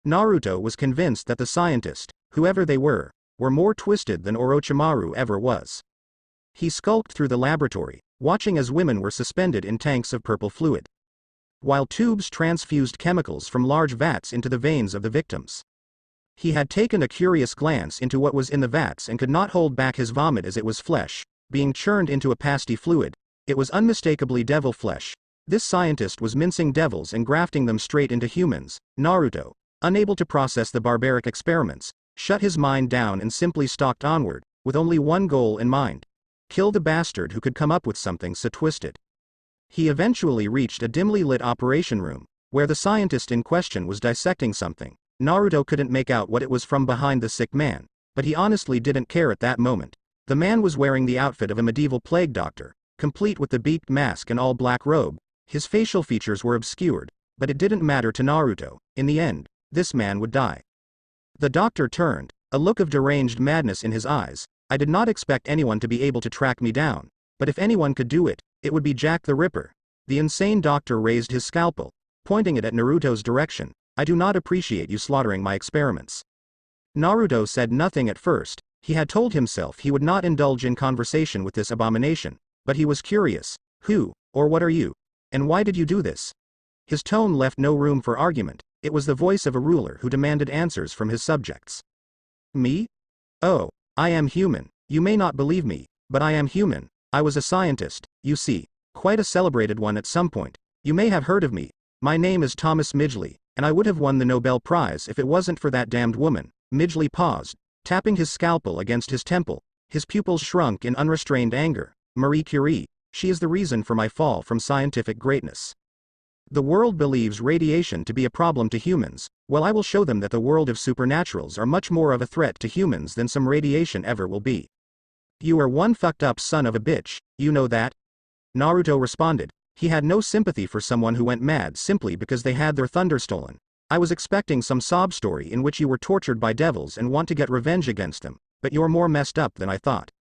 Naruto was convinced that the scientist, whoever they were more twisted than Orochimaru ever was. He skulked through the laboratory, watching as women were suspended in tanks of purple fluid, while tubes transfused chemicals from large vats into the veins of the victims. He had taken a curious glance into what was in the vats and could not hold back his vomit as it was flesh, being churned into a pasty fluid. It was unmistakably devil flesh. This scientist was mincing devils and grafting them straight into humans. Naruto, unable to process the barbaric experiments, shut his mind down and simply stalked onward, with only one goal in mind: kill the bastard who could come up with something so twisted. He eventually reached a dimly lit operation room, where the scientist in question was dissecting something. Naruto couldn't make out what it was from behind the sick man, but he honestly didn't care at that moment. The man was wearing the outfit of a medieval plague doctor, complete with the beaked mask and all black robe. His facial features were obscured, but it didn't matter to Naruto. In the end, this man would die. The doctor turned, a look of deranged madness in his eyes. I did not expect anyone to be able to track me down, but if anyone could do it, it would be Jack the Ripper. The insane doctor raised his scalpel, pointing it at Naruto's direction. I do not appreciate you slaughtering my experiments. Naruto said nothing at first. He had told himself he would not indulge in conversation with this abomination, but he was curious. Who, or what are you? And why did you do this? His tone left no room for argument. It was the voice of a ruler who demanded answers from his subjects. Me? Oh, I am human. You may not believe me, but I am human. I was a scientist, you see, quite a celebrated one at some point. You may have heard of me. My name is Thomas Midgley, and I would have won the Nobel Prize if it wasn't for that damned woman. Midgley paused, tapping his scalpel against his temple. His pupils shrunk in unrestrained anger. Marie Curie, she is the reason for my fall from scientific greatness. The world believes radiation to be a problem to humans. Well, I will show them that the world of supernaturals are much more of a threat to humans than some radiation ever will be. You are one fucked up son of a bitch, you know that? Naruto responded. He had no sympathy for someone who went mad simply because they had their thunder stolen. I was expecting some sob story in which you were tortured by devils and want to get revenge against them, but you're more messed up than I thought.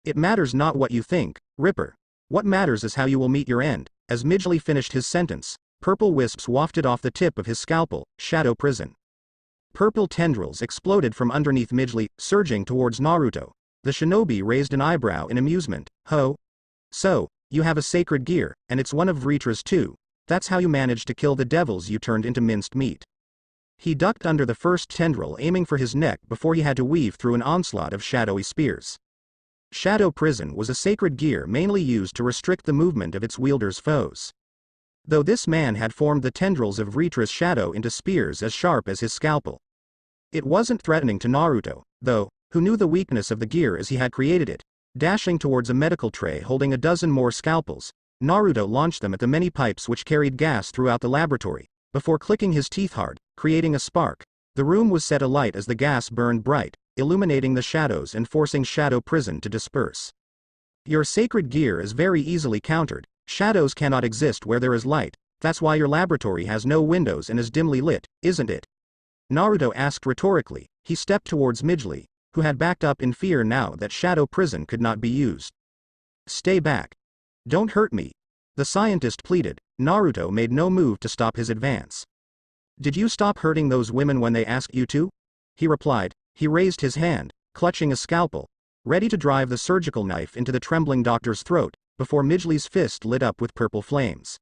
It matters not what you think, Ripper. What matters is how you will meet your end. As Midgley finished his sentence, purple wisps wafted off the tip of his scalpel. Shadow prison. Purple tendrils exploded from underneath Midgley, surging towards Naruto. The shinobi raised an eyebrow in amusement. Ho? So, you have a sacred gear, and it's one of Vritra's too. That's how you managed to kill the devils you turned into minced meat. He ducked under the first tendril, aiming for his neck before he had to weave through an onslaught of shadowy spears. Shadow prison was a sacred gear mainly used to restrict the movement of its wielder's foes. Though this man had formed the tendrils of Vritra's shadow into spears as sharp as his scalpel. It wasn't threatening to Naruto, though, who knew the weakness of the gear as he had created it. Dashing towards a medical tray holding a dozen more scalpels, Naruto launched them at the many pipes which carried gas throughout the laboratory, before clicking his teeth hard, creating a spark. The room was set alight as the gas burned bright, illuminating the shadows and forcing Shadow Prison to disperse. Your sacred gear is very easily countered. Shadows cannot exist where there is light. That's why your laboratory has no windows and is dimly lit, isn't it? Naruto asked rhetorically. He stepped towards Midgley, who had backed up in fear now that Shadow Prison could not be used. Stay back. Don't hurt me. The scientist pleaded. Naruto made no move to stop his advance. Did you stop hurting those women when they asked you to? He replied. He raised his hand, clutching a scalpel. ready to drive the surgical knife into the trembling doctor's throat, before Midgley's fist lit up with purple flames.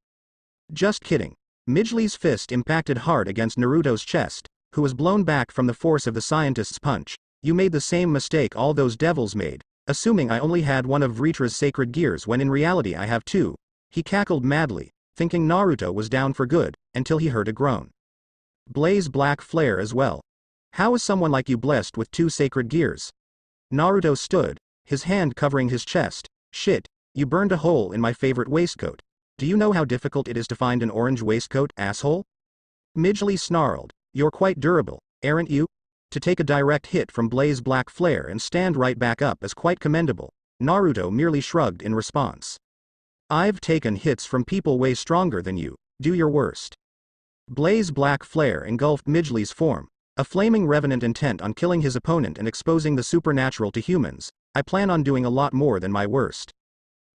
Just kidding. Midgley's fist impacted hard against Naruto's chest, who was blown back from the force of the scientist's punch. You made the same mistake all those devils made, assuming I only had one of Ritra's sacred gears when in reality I have two. He cackled madly, thinking Naruto was down for good, until he heard a groan. Blaze black flare as well. How is someone like you blessed with two sacred gears? Naruto stood, his hand covering his chest. Shit, you burned a hole in my favorite waistcoat. Do you know how difficult it is to find an orange waistcoat, asshole? Midgley snarled. You're quite durable, aren't you? To take a direct hit from Blaze black flare and stand right back up is quite commendable. Naruto merely shrugged in response. I've taken hits from people way stronger than you. Do your worst. Blaze black flare engulfed Midgley's form, a flaming revenant intent on killing his opponent and exposing the supernatural to humans. I plan on doing a lot more than my worst.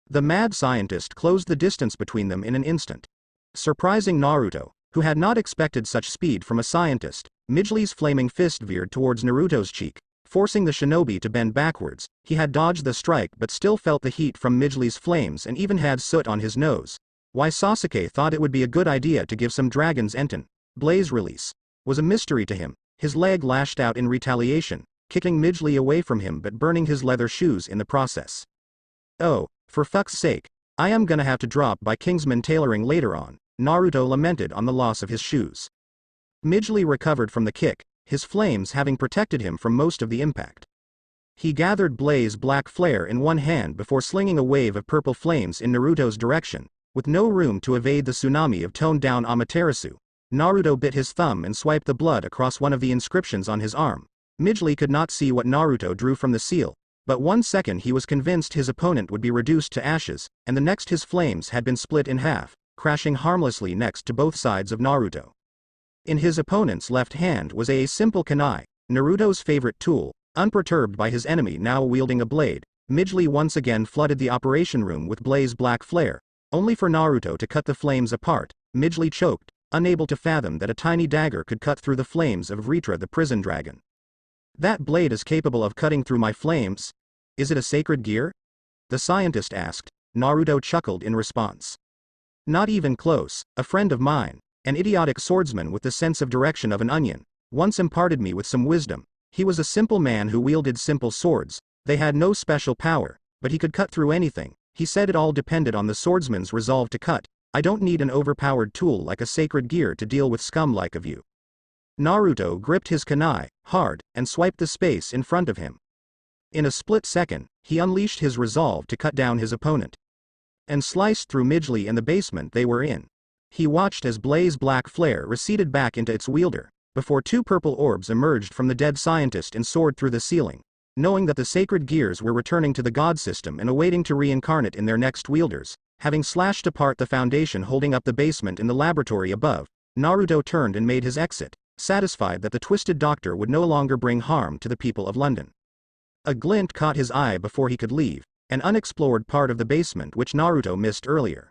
The mad scientist closed the distance between them in an instant. Surprising Naruto, who had not expected such speed from a scientist, Midgley's flaming fist veered towards Naruto's cheek, forcing the shinobi to bend backwards. He had dodged the strike but still felt the heat from Midgley's flames and even had soot on his nose. Why Sasuke thought it would be a good idea to give some dragon's enten, blaze release, was a mystery to him. His leg lashed out in retaliation, kicking Midgley away from him but burning his leather shoes in the process. Oh, for fuck's sake, I am gonna have to drop by Kingsman tailoring later on, Naruto lamented on the loss of his shoes. Midgley recovered from the kick, his flames having protected him from most of the impact. He gathered Blaze black flare in one hand before slinging a wave of purple flames in Naruto's direction, with no room to evade the tsunami of toned-down Amaterasu. Naruto bit his thumb and swiped the blood across one of the inscriptions on his arm. Midgley could not see what Naruto drew from the seal, but 1 second he was convinced his opponent would be reduced to ashes, and the next his flames had been split in half, crashing harmlessly next to both sides of Naruto. In his opponent's left hand was a simple kunai, Naruto's favorite tool. Unperturbed by his enemy now wielding a blade, Midgley once again flooded the operation room with Blaze black flare, only for Naruto to cut the flames apart. Midgley choked, unable to fathom that a tiny dagger could cut through the flames of Ritra the prison dragon. That blade is capable of cutting through my flames? Is it a sacred gear? The scientist asked. Naruto chuckled in response. Not even close. A friend of mine, an idiotic swordsman with the sense of direction of an onion, once imparted me with some wisdom. He was a simple man who wielded simple swords. They had no special power, but he could cut through anything. He said it all depended on the swordsman's resolve to cut. I don't need an overpowered tool like a sacred gear to deal with scum like of you. Naruto gripped his kunai hard and swiped the space in front of him. In a split second, he unleashed his resolve to cut down his opponent and sliced through Midgley and the basement they were in. He watched as Blaze black flare receded back into its wielder, before two purple orbs emerged from the dead scientist and soared through the ceiling. Knowing that the sacred gears were returning to the god system and awaiting to reincarnate in their next wielders, having slashed apart the foundation holding up the basement in the laboratory above, Naruto turned and made his exit, satisfied that the twisted doctor would no longer bring harm to the people of London. A glint caught his eye before he could leave, an unexplored part of the basement which Naruto missed earlier.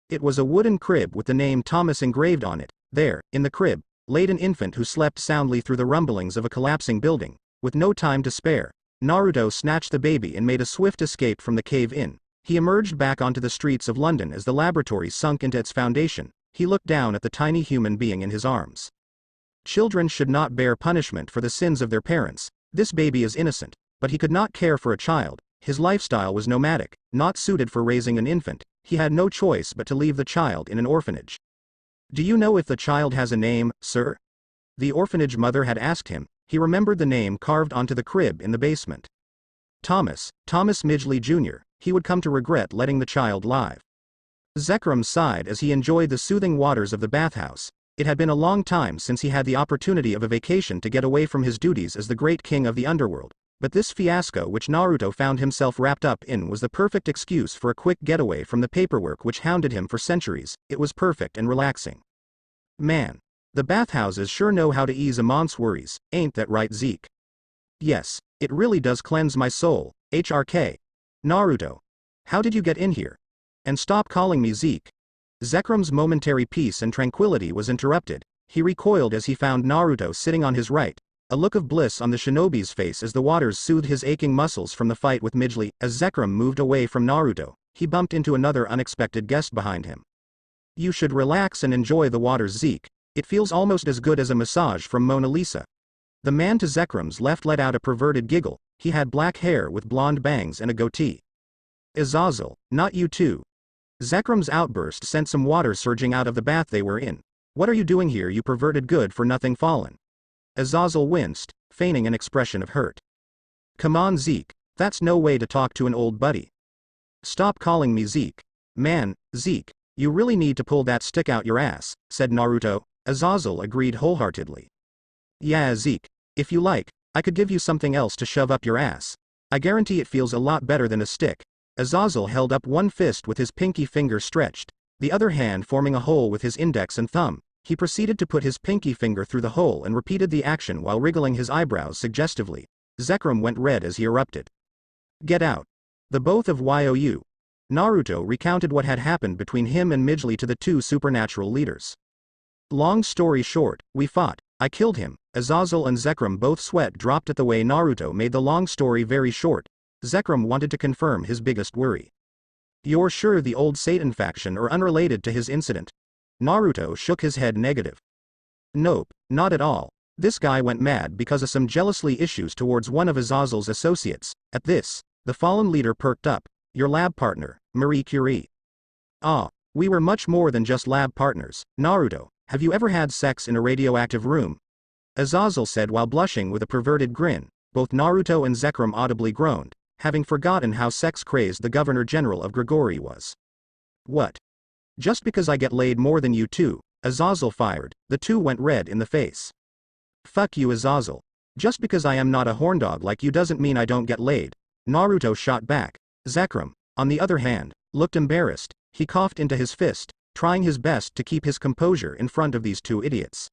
It was a wooden crib with the name Thomas engraved on it. There, in the crib, laid an infant who slept soundly through the rumblings of a collapsing building. With no time to spare, Naruto snatched the baby and made a swift escape from the cave-in. He emerged back onto the streets of London as the laboratory sunk into its foundation. He looked down at the tiny human being in his arms. Children should not bear punishment for the sins of their parents. This baby is innocent, but he could not care for a child. His lifestyle was nomadic, not suited for raising an infant. He had no choice but to leave the child in an orphanage. Do you know if the child has a name, sir? The orphanage mother had asked him. He remembered the name carved onto the crib in the basement. Thomas Midgley Jr. He would come to regret letting the child live. Zekrom sighed as he enjoyed the soothing waters of the bathhouse. It had been a long time since he had the opportunity of a vacation to get away from his duties as the great king of the underworld. But this fiasco which Naruto found himself wrapped up in was the perfect excuse for a quick getaway from the paperwork which hounded him for centuries. It was perfect and relaxing. Man, the bathhouses sure know how to ease a month's worries, ain't that right, Zeke? Yes, it really does cleanse my soul. HRK. Naruto. How did you get in here? And stop calling me Zeke. Zekrom's momentary peace and tranquility was interrupted. He recoiled as he found Naruto sitting on his right, a look of bliss on the shinobi's face as the waters soothed his aching muscles from the fight with Midgley. As Zekrom moved away from Naruto, he bumped into another unexpected guest behind him. You should relax and enjoy the waters, Zeke. It feels almost as good as a massage from Mona Lisa. The man to Zekrom's left let out a perverted giggle. He had black hair with blonde bangs and a goatee. Azazel, not you too. Zekrom's outburst sent some water surging out of the bath they were in. What are you doing here, you perverted good-for-nothing fallen? Azazel winced, feigning an expression of hurt. Come on, Zeke, that's no way to talk to an old buddy. Stop calling me Zeke. Man, Zeke, you really need to pull that stick out your ass, said Naruto. Azazel agreed wholeheartedly. Yeah, Zeke, if you like, I could give you something else to shove up your ass. I guarantee it feels a lot better than a stick. Azazel held up one fist with his pinky finger stretched, the other hand forming a hole with his index and thumb. He proceeded to put his pinky finger through the hole and repeated the action while wriggling his eyebrows suggestively. Zekrom went red as he erupted. Get out. The both of you. Naruto recounted what had happened between him and Midgley to the two supernatural leaders. Long story short, we fought. I killed him. Azazel and Zekrom both sweat dropped at the way Naruto made the long story very short. Zekrom wanted to confirm his biggest worry. You're sure the old Satan faction are unrelated to his incident? Naruto shook his head negative. Nope, not at all. This guy went mad because of some jealousy issues towards one of Azazel's associates. At this, the fallen leader perked up. Your lab partner, Marie Curie. Ah, we were much more than just lab partners. Naruto, have you ever had sex in a radioactive room? Azazel said while blushing with a perverted grin. Both Naruto and Zekrom audibly groaned, having forgotten how sex-crazed the Governor-General of Grigori was. What? Just because I get laid more than you two? Azazel fired. The two went red in the face. Fuck you, Azazel. Just because I am not a horndog like you doesn't mean I don't get laid. Naruto shot back. Zekrom, on the other hand, looked embarrassed. He coughed into his fist, trying his best to keep his composure in front of these two idiots.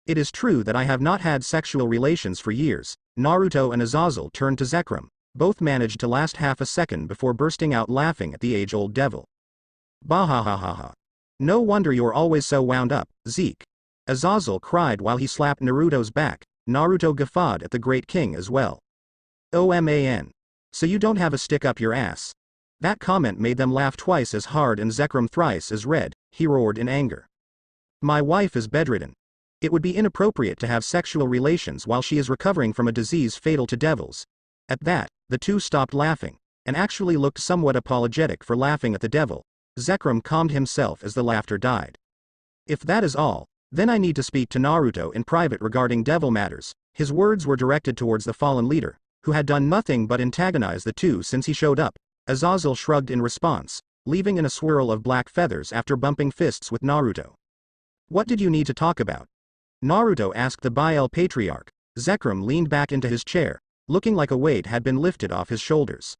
It is true that I have not had sexual relations for years. Naruto and Azazel turned to Zekrom. Both managed to last half a second before bursting out laughing at the age-old devil. Bahahahaha. No wonder you're always so wound up, Zeke. Azazel cried while he slapped Naruto's back. Naruto guffawed at the Great King as well. Oh man. So you don't have a stick up your ass? That comment made them laugh twice as hard and Zekrom thrice as red. He roared in anger. My wife is bedridden. It would be inappropriate to have sexual relations while she is recovering from a disease fatal to devils. At that, the two stopped laughing, and actually looked somewhat apologetic for laughing at the devil. Zekrom calmed himself as the laughter died. If that is all, then I need to speak to Naruto in private regarding devil matters. His words were directed towards the fallen leader, who had done nothing but antagonize the two since he showed up. Azazel shrugged in response, leaving in a swirl of black feathers after bumping fists with Naruto. What did you need to talk about? Naruto asked the Bael Patriarch. Zekrom leaned back into his chair, looking like a weight had been lifted off his shoulders.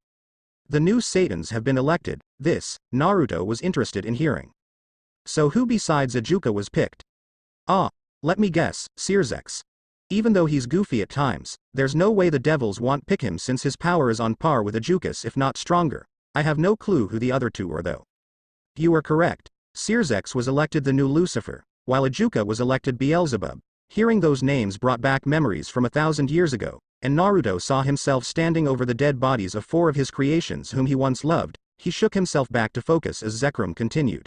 The new Satans have been elected. This, Naruto was interested in hearing. So who besides Ajuka was picked? Ah, let me guess, Searzex. Even though he's goofy at times, there's no way the devils won't pick him since his power is on par with Ajuka's if not stronger. I have no clue who the other two are though. You are correct. Searzex was elected the new Lucifer, while Ajuka was elected Beelzebub. Hearing those names brought back memories from 1,000 years ago, and Naruto saw himself standing over the dead bodies of 4 of his creations whom he once loved. He shook himself back to focus as Zekrom continued.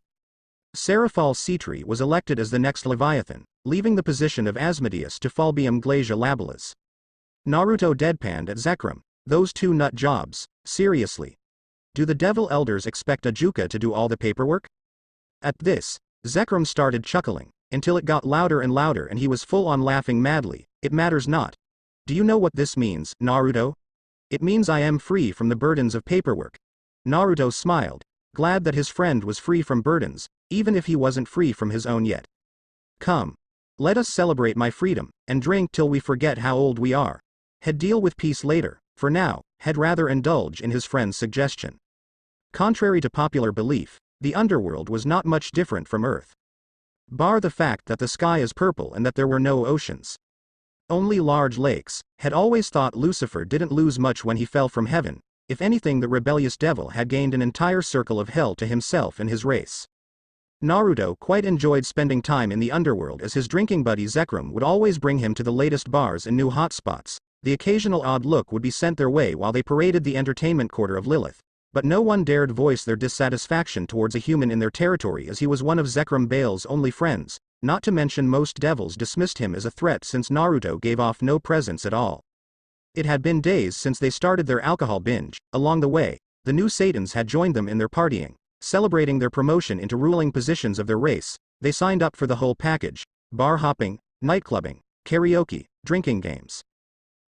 Seraphal Citri was elected as the next Leviathan, leaving the position of Asmodeus to Falbium Glacia Labilas. Naruto deadpanned at Zekrom. Those two nut jobs, seriously. Do the devil elders expect Ajuka to do all the paperwork? At this, Zekrom started chuckling, until it got louder and louder and he was full on laughing madly. It matters not. Do you know what this means, Naruto? It means I am free from the burdens of paperwork. Naruto smiled, glad that his friend was free from burdens, even if he wasn't free from his own yet. Come. Let us celebrate my freedom, and drink till we forget how old we are. He'd deal with peace later. For now, he'd rather indulge in his friend's suggestion. Contrary to popular belief, the underworld was not much different from Earth. Bar the fact that the sky is purple and that there were no oceans. Only large lakes. Had always thought Lucifer didn't lose much when he fell from heaven. If anything, the rebellious devil had gained an entire circle of hell to himself and his race. Naruto quite enjoyed spending time in the underworld as his drinking buddy Zekrom would always bring him to the latest bars and new hotspots. The occasional odd look would be sent their way while they paraded the entertainment quarter of Lilith. But no one dared voice their dissatisfaction towards a human in their territory, as he was one of Zekrom Bale's only friends, not to mention most devils dismissed him as a threat since Naruto gave off no presence at all. It had been days since they started their alcohol binge. Along the way, the new Satans had joined them in their partying. Celebrating their promotion into ruling positions of their race, they signed up for the whole package: bar hopping, nightclubbing, karaoke, drinking games.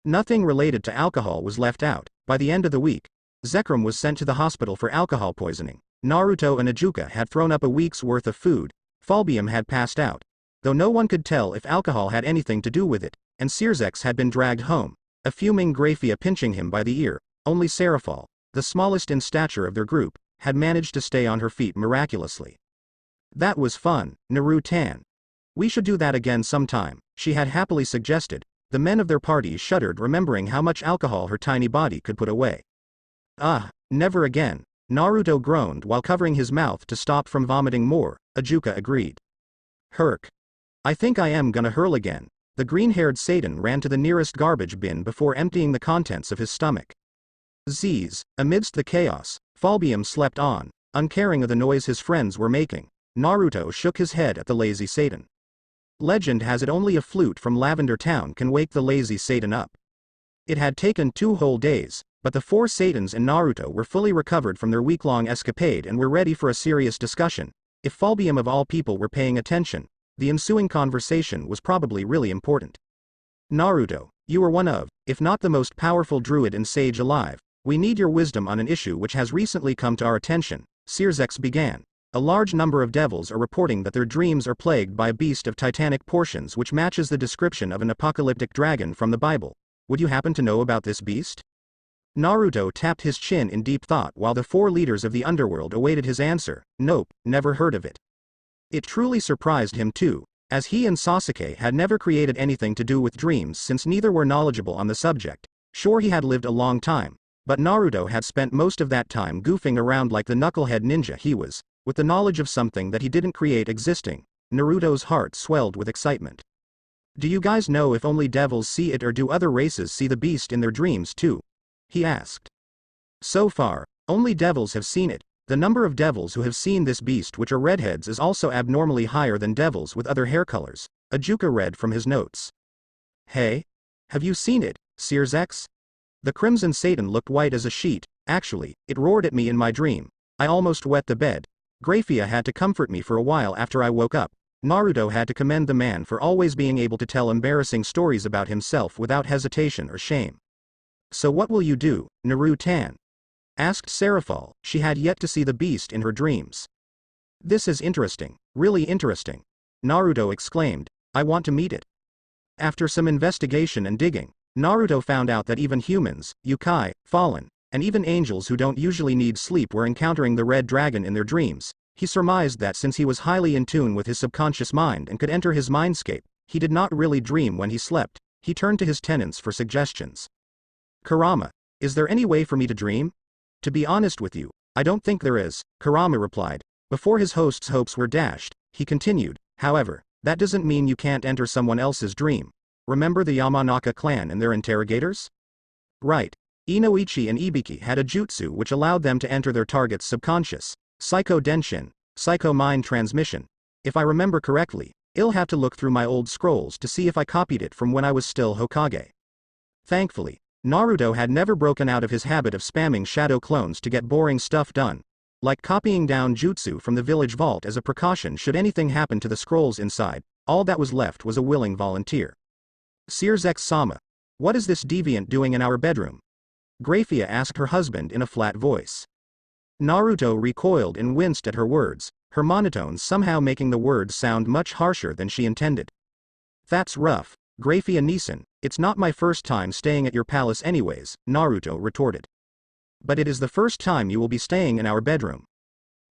Nothing related to alcohol was left out. By the end of the week, Zekrom was sent to the hospital for alcohol poisoning. Naruto and Ajuka had thrown up a week's worth of food. Falbium had passed out, though no one could tell if alcohol had anything to do with it, and Sirzex had been dragged home, a fuming Graphia pinching him by the ear. Only Serafal, the smallest in stature of their group, had managed to stay on her feet miraculously. That was fun, Naruto. We should do that again sometime, she had happily suggested. The men of their party shuddered, remembering how much alcohol her tiny body could put away. Never again, Naruto groaned while covering his mouth to stop from vomiting more. Ajuka agreed. Herc. I think I am gonna hurl again. The green-haired Satan ran to the nearest garbage bin before emptying the contents of his stomach. Z's. Amidst the chaos, Falbium slept on, uncaring of the noise his friends were making. Naruto shook his head at the lazy Satan. Legend has it only a flute from Lavender Town can wake the lazy Satan up. It had taken 2 whole days, but the 4 Satans and Naruto were fully recovered from their week-long escapade and were ready for a serious discussion. If Falbium of all people were paying attention, the ensuing conversation was probably really important. Naruto, you are one of, if not the most powerful druid and sage alive. We need your wisdom on an issue which has recently come to our attention, Sirzex began. A large number of devils are reporting that their dreams are plagued by a beast of titanic proportions which matches the description of an apocalyptic dragon from the Bible. Would you happen to know about this beast? Naruto tapped his chin in deep thought while the 4 leaders of the underworld awaited his answer. Nope, never heard of it. It truly surprised him too, as he and Sasuke had never created anything to do with dreams since neither were knowledgeable on the subject. Sure, he had lived a long time, but Naruto had spent most of that time goofing around like the knucklehead ninja he was, with the knowledge of something that he didn't create existing. Naruto's heart swelled with excitement. Do you guys know if only devils see it, or do other races see the beast in their dreams too? He asked. So far, only devils have seen it. The number of devils who have seen this beast, which are redheads, is also abnormally higher than devils with other hair colors. Ajuka read from his notes. Hey? Have you seen it, Sirzex? The Crimson Satan looked white as a sheet. Actually, it roared at me in my dream. I almost wet the bed. Graphia had to comfort me for a while after I woke up. Naruto had to commend the man for always being able to tell embarrassing stories about himself without hesitation or shame. So what will you do, Naruto? Asked Serafal. She had yet to see the beast in her dreams. This is interesting, really interesting, Naruto exclaimed. I want to meet it. After some investigation and digging, Naruto found out that even humans, yokai, fallen, and even angels who don't usually need sleep were encountering the red dragon in their dreams. He surmised that since he was highly in tune with his subconscious mind and could enter his mindscape, he did not really dream when he slept. He turned to his tenants for suggestions. Kurama, is there any way for me to dream? To be honest with you, I don't think there is, Kurama replied. Before his host's hopes were dashed, he continued, however, that doesn't mean you can't enter someone else's dream. Remember the Yamanaka clan and their interrogators? Right. Inoichi and Ibiki had a jutsu which allowed them to enter their target's subconscious. Psycho Denshin, Psycho Mind Transmission. If I remember correctly, I'll have to look through my old scrolls to see if I copied it from when I was still Hokage. Thankfully, Naruto had never broken out of his habit of spamming shadow clones to get boring stuff done, like copying down jutsu from the village vault as a precaution should anything happen to the scrolls inside. All that was left was a willing volunteer. Sirzex-sama, what is this deviant doing in our bedroom? Graphia asked her husband in a flat voice. Naruto recoiled and winced at her words, her monotone somehow making the words sound much harsher than she intended. That's rough, Graphia Nisan, it's not my first time staying at your palace anyways, Naruto retorted. But it is the first time you will be staying in our bedroom.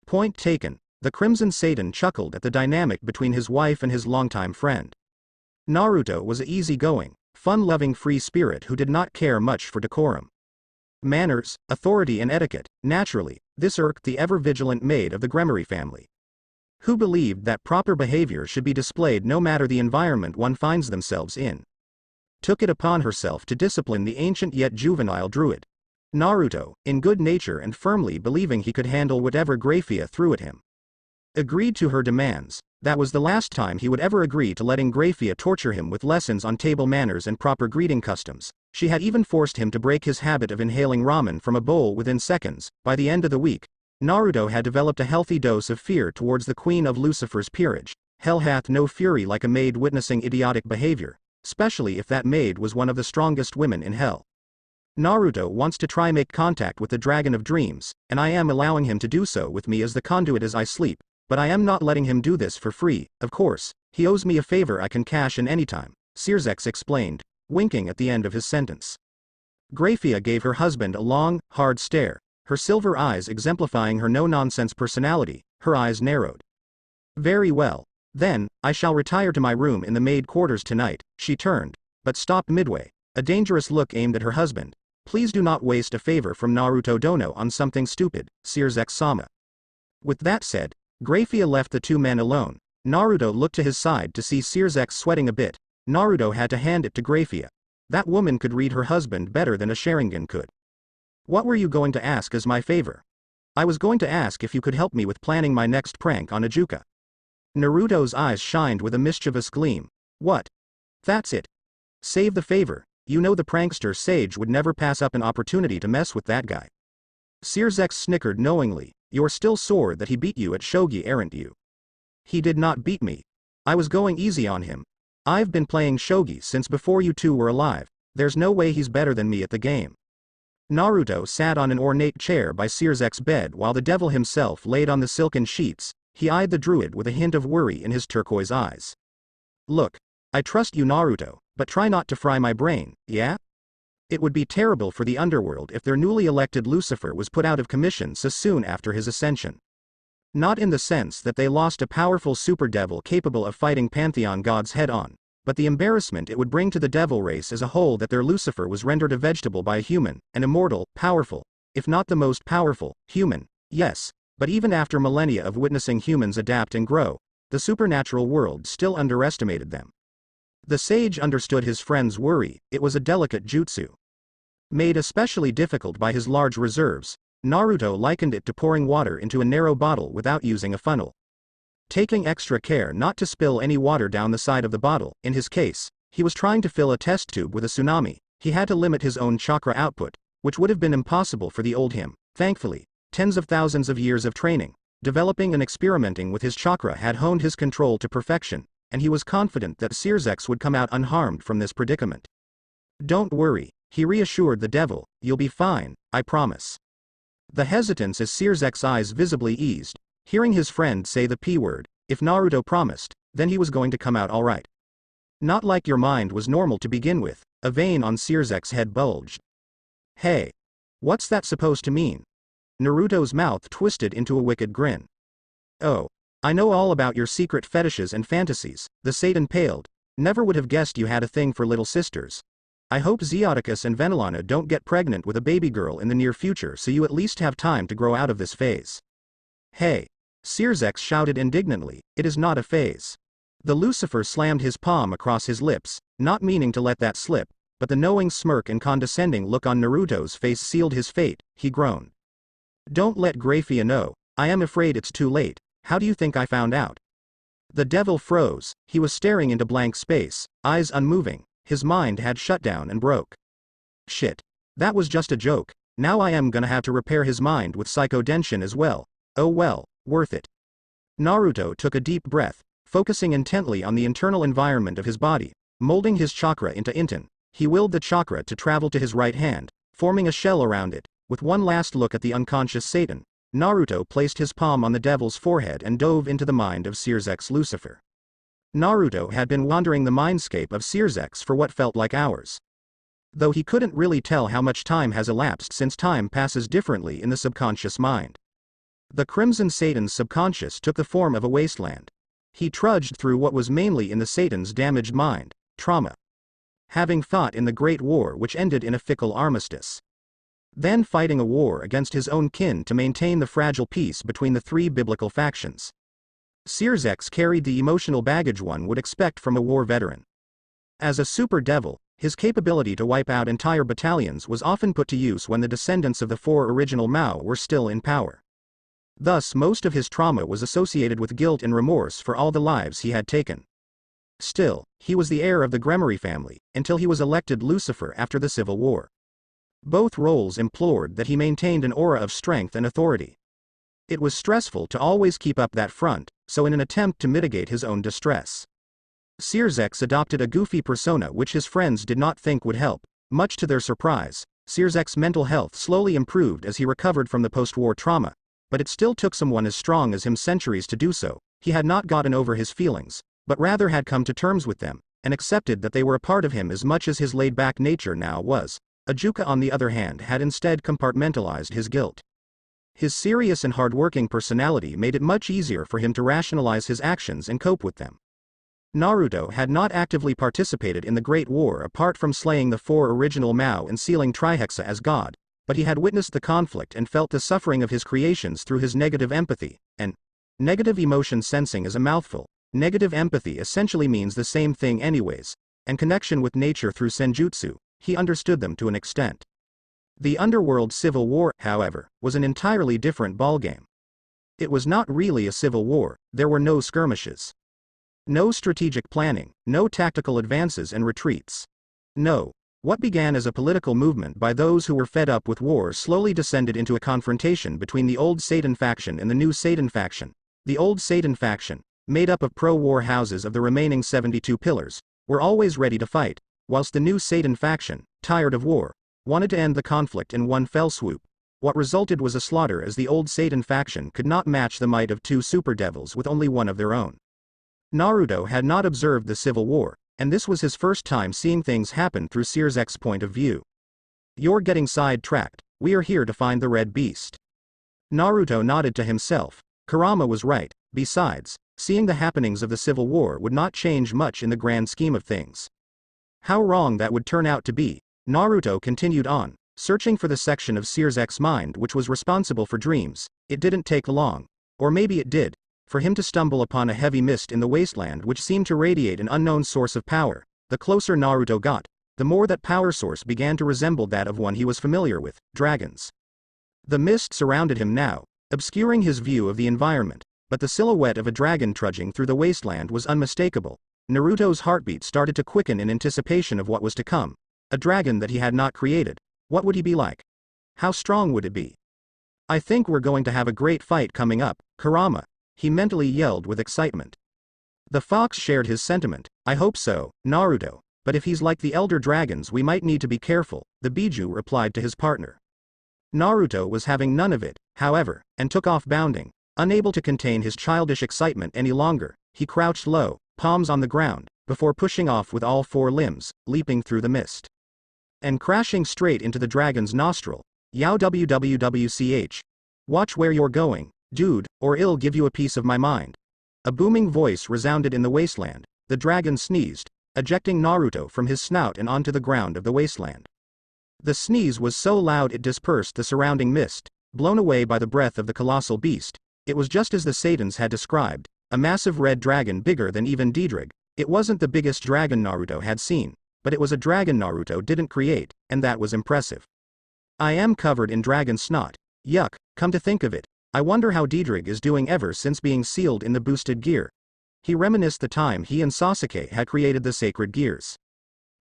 Point taken, the Crimson Satan chuckled at the dynamic between his wife and his longtime friend. Naruto was an easy-going, fun-loving free spirit who did not care much for decorum. Manners, authority and etiquette. Naturally, this irked the ever-vigilant maid of the Gremory family. who believed that proper behavior should be displayed no matter the environment one finds themselves in, took it upon herself to discipline the ancient yet juvenile druid. Naruto, in good nature and firmly believing he could handle whatever Graphia threw at him, agreed to her demands. That was the last time he would ever agree to letting Graphia torture him with lessons on table manners and proper greeting customs. She had even forced him to break his habit of inhaling ramen from a bowl within seconds. By the end of the week, Naruto had developed a healthy dose of fear towards the queen of Lucifer's peerage. Hell hath no fury like a maid witnessing idiotic behavior, especially if that maid was one of the strongest women in hell. Naruto wants to try make contact with the Dragon of Dreams, and I am allowing him to do so with me as the conduit as I sleep, but I am not letting him do this for free. Of course, he owes me a favor I can cash in anytime, Sirzex explained, winking at the end of his sentence. Graphia gave her husband a long, hard stare, her silver eyes exemplifying her no-nonsense personality. Her eyes narrowed. Very well. Then, I shall retire to my room in the maid quarters tonight. She turned, but stopped midway, a dangerous look aimed at her husband. Please do not waste a favor from Naruto Dono on something stupid, Sirzex-sama. With that said, Graphia left the two men alone. Naruto looked to his side to see Sirzex sweating a bit. Naruto had to hand it to Graphia. That woman could read her husband better than a Sharingan could. What were you going to ask as my favor? I was going to ask if you could help me with planning my next prank on Ajuka. Naruto's eyes shined with a mischievous gleam. What? That's it. Save the favor. You know the prankster Sage would never pass up an opportunity to mess with that guy. Sirzex snickered knowingly. You're still sore that he beat you at shogi, aren't you? He did not beat me. I was going easy on him. I've been playing shogi since before you two were alive. There's no way he's better than me at the game. Naruto sat on an ornate chair by Sirzek's bed while the devil himself laid on the silken sheets. He eyed the druid with a hint of worry in his turquoise eyes. Look, I trust you, Naruto, but try not to fry my brain, yeah? It would be terrible for the underworld if their newly elected Lucifer was put out of commission so soon after his ascension. Not in the sense that they lost a powerful super devil capable of fighting pantheon gods head-on, but the embarrassment it would bring to the devil race as a whole that their Lucifer was rendered a vegetable by a human, an immortal, powerful, if not the most powerful, human, yes, but even after millennia of witnessing humans adapt and grow, the supernatural world still underestimated them. The sage understood his friend's worry. It was a delicate jutsu. Made especially difficult by his large reserves, Naruto likened it to pouring water into a narrow bottle without using a funnel. Taking extra care not to spill any water down the side of the bottle. In his case, he was trying to fill a test tube with a tsunami. He had to limit his own chakra output, which would have been impossible for the old him. Thankfully, tens of thousands of years of training, developing and experimenting with his chakra had honed his control to perfection, and he was confident that Sirzex would come out unharmed from this predicament. Don't worry, he reassured the devil, you'll be fine, I promise. The hesitance as Sirzek's eyes visibly eased, hearing his friend say the P-word. If Naruto promised, then he was going to come out alright. Not like your mind was normal to begin with. A vein on Sirzek's head bulged. Hey. What's that supposed to mean? Naruto's mouth twisted into a wicked grin. Oh. I know all about your secret fetishes and fantasies, the Satan paled. Never would have guessed you had a thing for little sisters. I hope Zeoticus and Venelana don't get pregnant with a baby girl in the near future so you at least have time to grow out of this phase. Hey. Sirzex shouted indignantly, it is not a phase. The Lucifer slammed his palm across his lips, not meaning to let that slip, but the knowing smirk and condescending look on Naruto's face sealed his fate. He groaned. Don't let Graphia know. I am afraid it's too late. How do you think I found out? The devil froze. He was staring into blank space, eyes unmoving. His mind had shut down and broke. Shit. That was just a joke. Now I am gonna have to repair his mind with psychodenshin as well. Oh well, worth it. Naruto took a deep breath, focusing intently on the internal environment of his body, molding his chakra into inten. He willed the chakra to travel to his right hand, forming a shell around it. With one last look at the unconscious Satan, Naruto placed his palm on the devil's forehead and dove into the mind of Sirzex Lucifer. Naruto had been wandering the mindscape of Sirzex for what felt like hours. Though he couldn't really tell how much time has elapsed since time passes differently in the subconscious mind. The Crimson Satan's subconscious took the form of a wasteland. He trudged through what was mainly in the Satan's damaged mind, trauma. Having fought in the Great War which ended in a fickle armistice. Then fighting a war against his own kin to maintain the fragile peace between the three biblical factions. Sears X carried the emotional baggage one would expect from a war veteran. As a super devil, his capability to wipe out entire battalions was often put to use when the descendants of the four original Mao were still in power. Thus most of his trauma was associated with guilt and remorse for all the lives he had taken. Still, he was the heir of the Gremory family, until he was elected Lucifer after the Civil War. Both roles implored that he maintained an aura of strength and authority. It was stressful to always keep up that front, so in an attempt to mitigate his own distress, Sears X adopted a goofy persona which his friends did not think would help. Much to their surprise, Sears X's mental health slowly improved as he recovered from the post-war trauma, but it still took someone as strong as him centuries to do so. He had not gotten over his feelings, but rather had come to terms with them, and accepted that they were a part of him as much as his laid-back nature now was. Ajuka on the other hand had instead compartmentalized his guilt. His serious and hard-working personality made it much easier for him to rationalize his actions and cope with them. Naruto had not actively participated in the Great War apart from slaying the four original Mao and sealing Trihexa as god, but he had witnessed the conflict and felt the suffering of his creations through his negative empathy, and negative emotion sensing is a mouthful. Negative empathy essentially means the same thing anyways, and connection with nature through senjutsu. He understood them to an extent. The Underworld Civil War, however, was an entirely different ballgame. It was not really a civil war. There were no skirmishes, no strategic planning, no tactical advances and retreats. No. What began as a political movement by those who were fed up with war slowly descended into a confrontation between the old Satan faction and the new Satan faction. The old Satan faction, made up of pro-war houses of the remaining 72 pillars, were always ready to fight, whilst the new Satan faction, tired of war, wanted to end the conflict in one fell swoop. What resulted was a slaughter, as the old Satan faction could not match the might of two super devils with only one of their own. Naruto had not observed the Civil War, and this was his first time seeing things happen through Sears X's point of view. "You're getting sidetracked. We are here to find the Red Beast." Naruto nodded to himself. Kurama was right. Besides, seeing the happenings of the Civil War would not change much in the grand scheme of things. How wrong that would turn out to be. Naruto continued on, searching for the section of Sears X's mind which was responsible for dreams. It didn't take long, or maybe it did, for him to stumble upon a heavy mist in the wasteland which seemed to radiate an unknown source of power. The closer Naruto got, the more that power source began to resemble that of one he was familiar with, dragons. The mist surrounded him now, obscuring his view of the environment, but the silhouette of a dragon trudging through the wasteland was unmistakable. Naruto's heartbeat started to quicken in anticipation of what was to come. A dragon that he had not created. What would he be like? How strong would it be? "I think we're going to have a great fight coming up, Kurama," he mentally yelled with excitement. The fox shared his sentiment. "I hope so, Naruto, but if he's like the elder dragons we might need to be careful," the Biju replied to his partner. Naruto was having none of it, however, and took off bounding. Unable to contain his childish excitement any longer, he crouched low, palms on the ground, before pushing off with all four limbs, leaping through the mist and crashing straight into the dragon's nostril. "Yow wwwch. Watch where you're going, dude, or it'll give you a piece of my mind." A booming voice resounded in the wasteland. The dragon sneezed, ejecting Naruto from his snout and onto the ground of the wasteland. The sneeze was so loud it dispersed the surrounding mist, blown away by the breath of the colossal beast. It was just as the Satans had described, a massive red dragon bigger than even Diedrich. It wasn't the biggest dragon Naruto had seen, but it was a dragon Naruto didn't create, and that was impressive. "I am covered in dragon snot. Yuck, come to think of it, I wonder how Diedrich is doing ever since being sealed in the boosted gear." He reminisced the time he and Sasuke had created the sacred gears.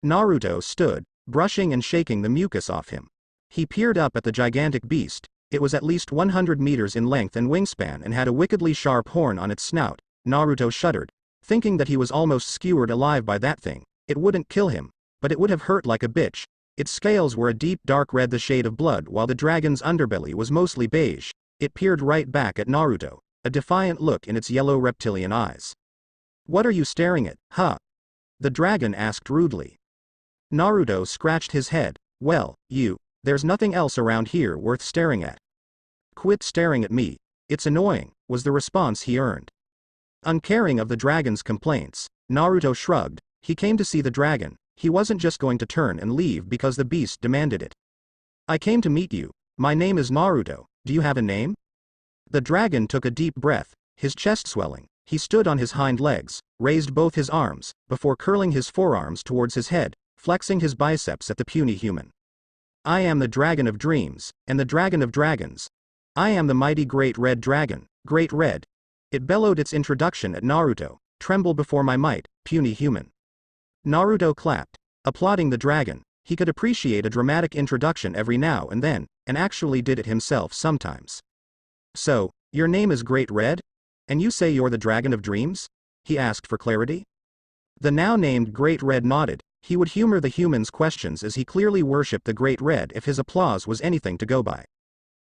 Naruto stood, brushing and shaking the mucus off him. He peered up at the gigantic beast. It was at least 100 meters in length and wingspan and had a wickedly sharp horn on its snout. Naruto shuddered, thinking that he was almost skewered alive by that thing. It wouldn't kill him, but it would have hurt like a bitch. Its scales were a deep dark red, the shade of blood, while the dragon's underbelly was mostly beige. It peered right back at Naruto, a defiant look in its yellow reptilian eyes. "What are you staring at, huh?" the dragon asked rudely. Naruto scratched his head. "Well, there's nothing else around here worth staring at." "Quit staring at me. It's annoying," was the response he earned. Uncaring of the dragon's complaints, Naruto shrugged. He came to see the dragon. He wasn't just going to turn and leave because the beast demanded it. "I came to meet you. My name is Naruto. Do you have a name?" The dragon took a deep breath, his chest swelling. He stood on his hind legs, raised both his arms, before curling his forearms towards his head, flexing his biceps at the puny human. I am the dragon of dreams, and the dragon of dragons. I am the mighty great red dragon, great red. It bellowed its introduction at Naruto. Tremble before my might, puny human. Naruto clapped, applauding the dragon. He could appreciate a dramatic introduction every now and then, and actually did it himself sometimes. So, your name is Great Red? And you say you're the dragon of dreams? He asked for clarity. The now named Great Red nodded. He would humor the human's questions as he clearly worshipped the Great Red if his applause was anything to go by.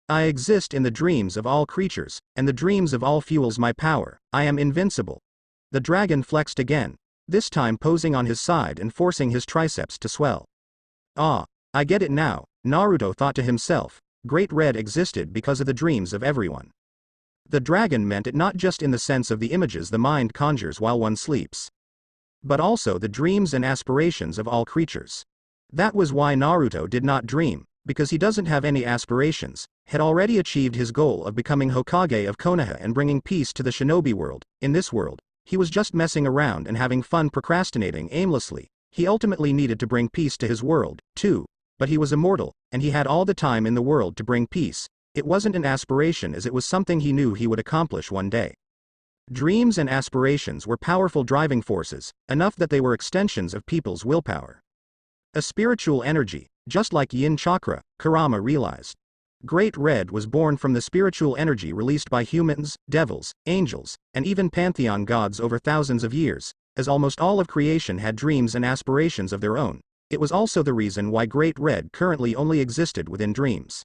I exist in the dreams of all creatures, and the dreams of all fuels my power. I am invincible. The dragon flexed again, this time posing on his side and forcing his triceps to swell. Ah, I get it now, Naruto thought to himself. Great Red existed because of the dreams of everyone. The dragon meant it not just in the sense of the images the mind conjures while one sleeps, but also the dreams and aspirations of all creatures. That was why Naruto did not dream, because he doesn't have any aspirations, had already achieved his goal of becoming Hokage of Konoha and bringing peace to the shinobi world. In this world, he was just messing around and having fun procrastinating aimlessly. He ultimately needed to bring peace to his world, too, but he was immortal, and he had all the time in the world to bring peace. It wasn't an aspiration as it was something he knew he would accomplish one day. Dreams and aspirations were powerful driving forces, enough that they were extensions of people's willpower. A spiritual energy, just like yin chakra, Kurama realized. Great Red was born from the spiritual energy released by humans, devils, angels, and even pantheon gods over thousands of years. As almost all of creation had dreams and aspirations of their own, it was also the reason why Great Red currently only existed within dreams.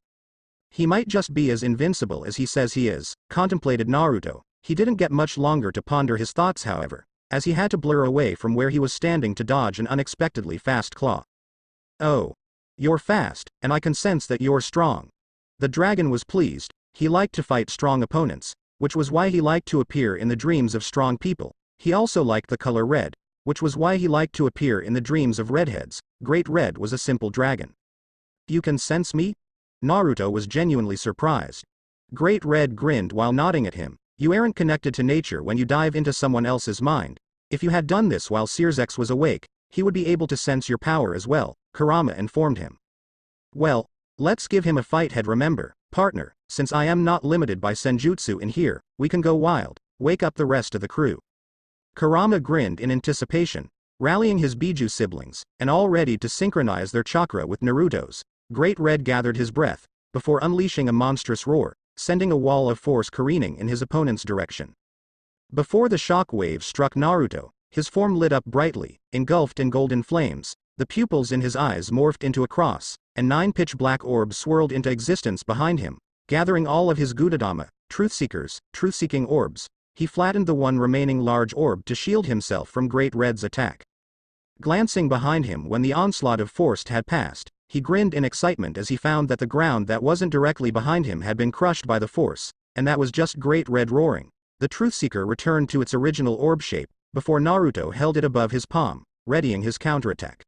He might just be as invincible as he says he is, contemplated Naruto. He didn't get much longer to ponder his thoughts however, as he had to blur away from where he was standing to dodge an unexpectedly fast claw. Oh. You're fast, and I can sense that you're strong. The dragon was pleased. He liked to fight strong opponents, which was why he liked to appear in the dreams of strong people. He also liked the color red, which was why he liked to appear in the dreams of redheads. Great Red was a simple dragon. You can sense me? Naruto was genuinely surprised. Great Red grinned while nodding at him. You aren't connected to nature when you dive into someone else's mind. If you had done this while Searsex was awake, he would be able to sense your power as well, Kurama informed him. Well, let's give him a fight head. Remember, partner, since I am not limited by senjutsu in here, we can go wild, wake up the rest of the crew. Kurama grinned in anticipation, rallying his Biju siblings, and all ready to synchronize their chakra with Naruto's. Great Red gathered his breath, before unleashing a monstrous roar, sending a wall of force careening in his opponent's direction. Before the shock wave struck Naruto, his form lit up brightly, engulfed in golden flames. The pupils in his eyes morphed into a cross, and 9 pitch-black orbs swirled into existence behind him, gathering all of his Gudadama, truth-seekers, truth-seeking orbs. He flattened the one remaining large orb to shield himself from Great Red's attack. Glancing behind him when the onslaught of force had passed, he grinned in excitement as he found that the ground that wasn't directly behind him had been crushed by the force, and that was just Great Red roaring. The truth-seeker returned to its original orb shape, before Naruto held it above his palm, readying his counterattack.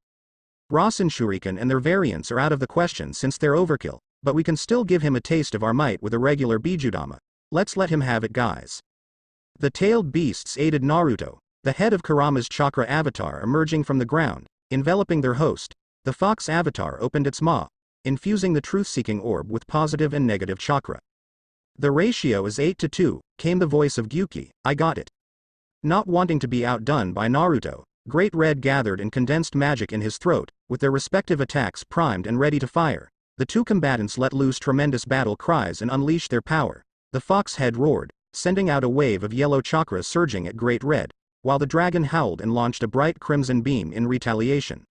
Rasen Shuriken and their variants are out of the question since they're overkill, but we can still give him a taste of our might with a regular Bijudama. Let's let him have it, guys. The tailed beasts aided Naruto, the head of Kurama's chakra avatar emerging from the ground, enveloping their host. The fox avatar opened its maw, infusing the truth-seeking orb with positive and negative chakra. The ratio is 8-2, came the voice of Gyuki. I got it. Not wanting to be outdone by Naruto, Great Red gathered and condensed magic in his throat, with their respective attacks primed and ready to fire. The two combatants let loose tremendous battle cries and unleashed their power. The fox head roared, sending out a wave of yellow chakra surging at Great Red, while the dragon howled and launched a bright crimson beam in retaliation.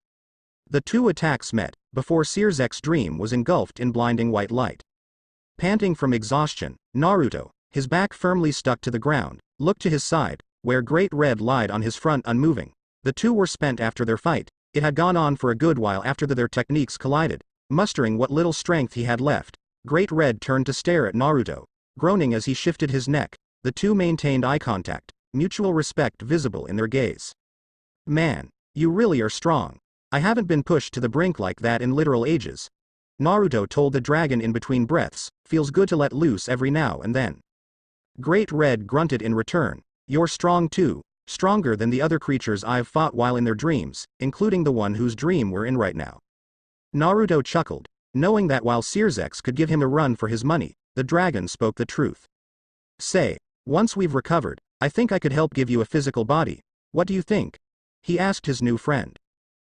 The two attacks met, before Searzek's dream was engulfed in blinding white light. Panting from exhaustion, Naruto, his back firmly stuck to the ground, looked to his side, where Great Red lied on his front unmoving. The two were spent after their fight. It had gone on for a good while after their techniques collided. Mustering what little strength he had left, Great Red turned to stare at Naruto, groaning as he shifted his neck. The two maintained eye contact, mutual respect visible in their gaze. Man, you really are strong. I haven't been pushed to the brink like that in literal ages. Naruto told the dragon in between breaths, feels good to let loose every now and then. Great Red grunted in return, You're strong too, stronger than the other creatures I've fought while in their dreams, including the one whose dream we're in right now. Naruto chuckled, knowing that while Searsex could give him a run for his money, the dragon spoke the truth. Say, once we've recovered, I think I could help give you a physical body. What do you think? He asked his new friend.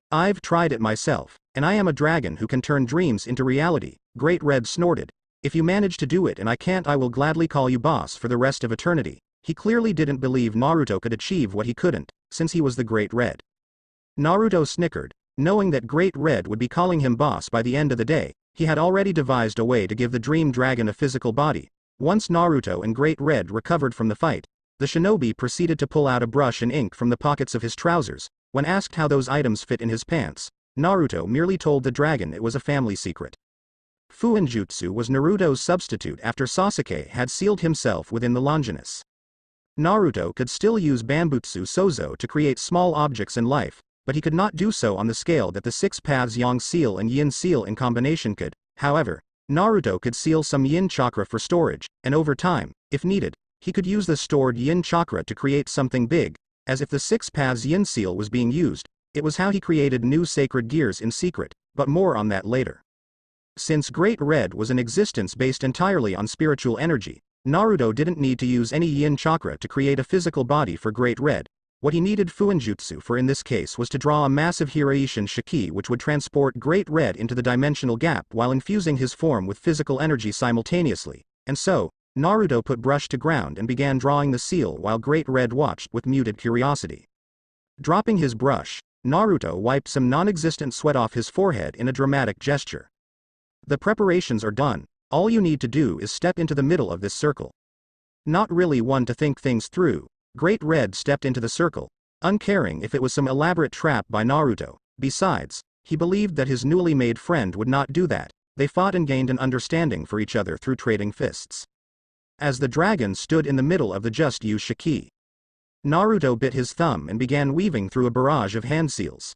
I've tried it myself, and I am a dragon who can turn dreams into reality, Great Red snorted. If you manage to do it and I can't, I will gladly call you boss for the rest of eternity. He clearly didn't believe Naruto could achieve what he couldn't, since he was the Great Red. Naruto snickered, knowing that Great Red would be calling him boss by the end of the day. He had already devised a way to give the dream dragon a physical body. Once Naruto and Great Red recovered from the fight, the shinobi proceeded to pull out a brush and ink from the pockets of his trousers. When asked how those items fit in his pants, Naruto merely told the dragon it was a family secret. Fuinjutsu was Naruto's substitute after Sasuke had sealed himself within the Longinus. Naruto could still use Bambutsu Sozo to create small objects in life, but he could not do so on the scale that the 6 paths Yang Seal and Yin Seal in combination could. However, Naruto could seal some Yin chakra for storage, and over time, if needed, he could use the stored Yin chakra to create something big. As if the 6 paths Yin Seal was being used, it was how he created new sacred gears in secret, but more on that later. Since Great Red was an existence based entirely on spiritual energy, Naruto didn't need to use any Yin chakra to create a physical body for Great Red. What he needed Fuinjutsu for in this case was to draw a massive Hiraishin Shiki which would transport Great Red into the dimensional gap while infusing his form with physical energy simultaneously, and so, Naruto put brush to ground and began drawing the seal while Great Red watched with muted curiosity. Dropping his brush, Naruto wiped some non-existent sweat off his forehead in a dramatic gesture. The preparations are done, all you need to do is step into the middle of this circle. Not really one to think things through, Great Red stepped into the circle, uncaring if it was some elaborate trap by Naruto. Besides, he believed that his newly made friend would not do that. They fought and gained an understanding for each other through trading fists. As the dragon stood in the middle of the just used Shiki, Naruto bit his thumb and began weaving through a barrage of hand seals.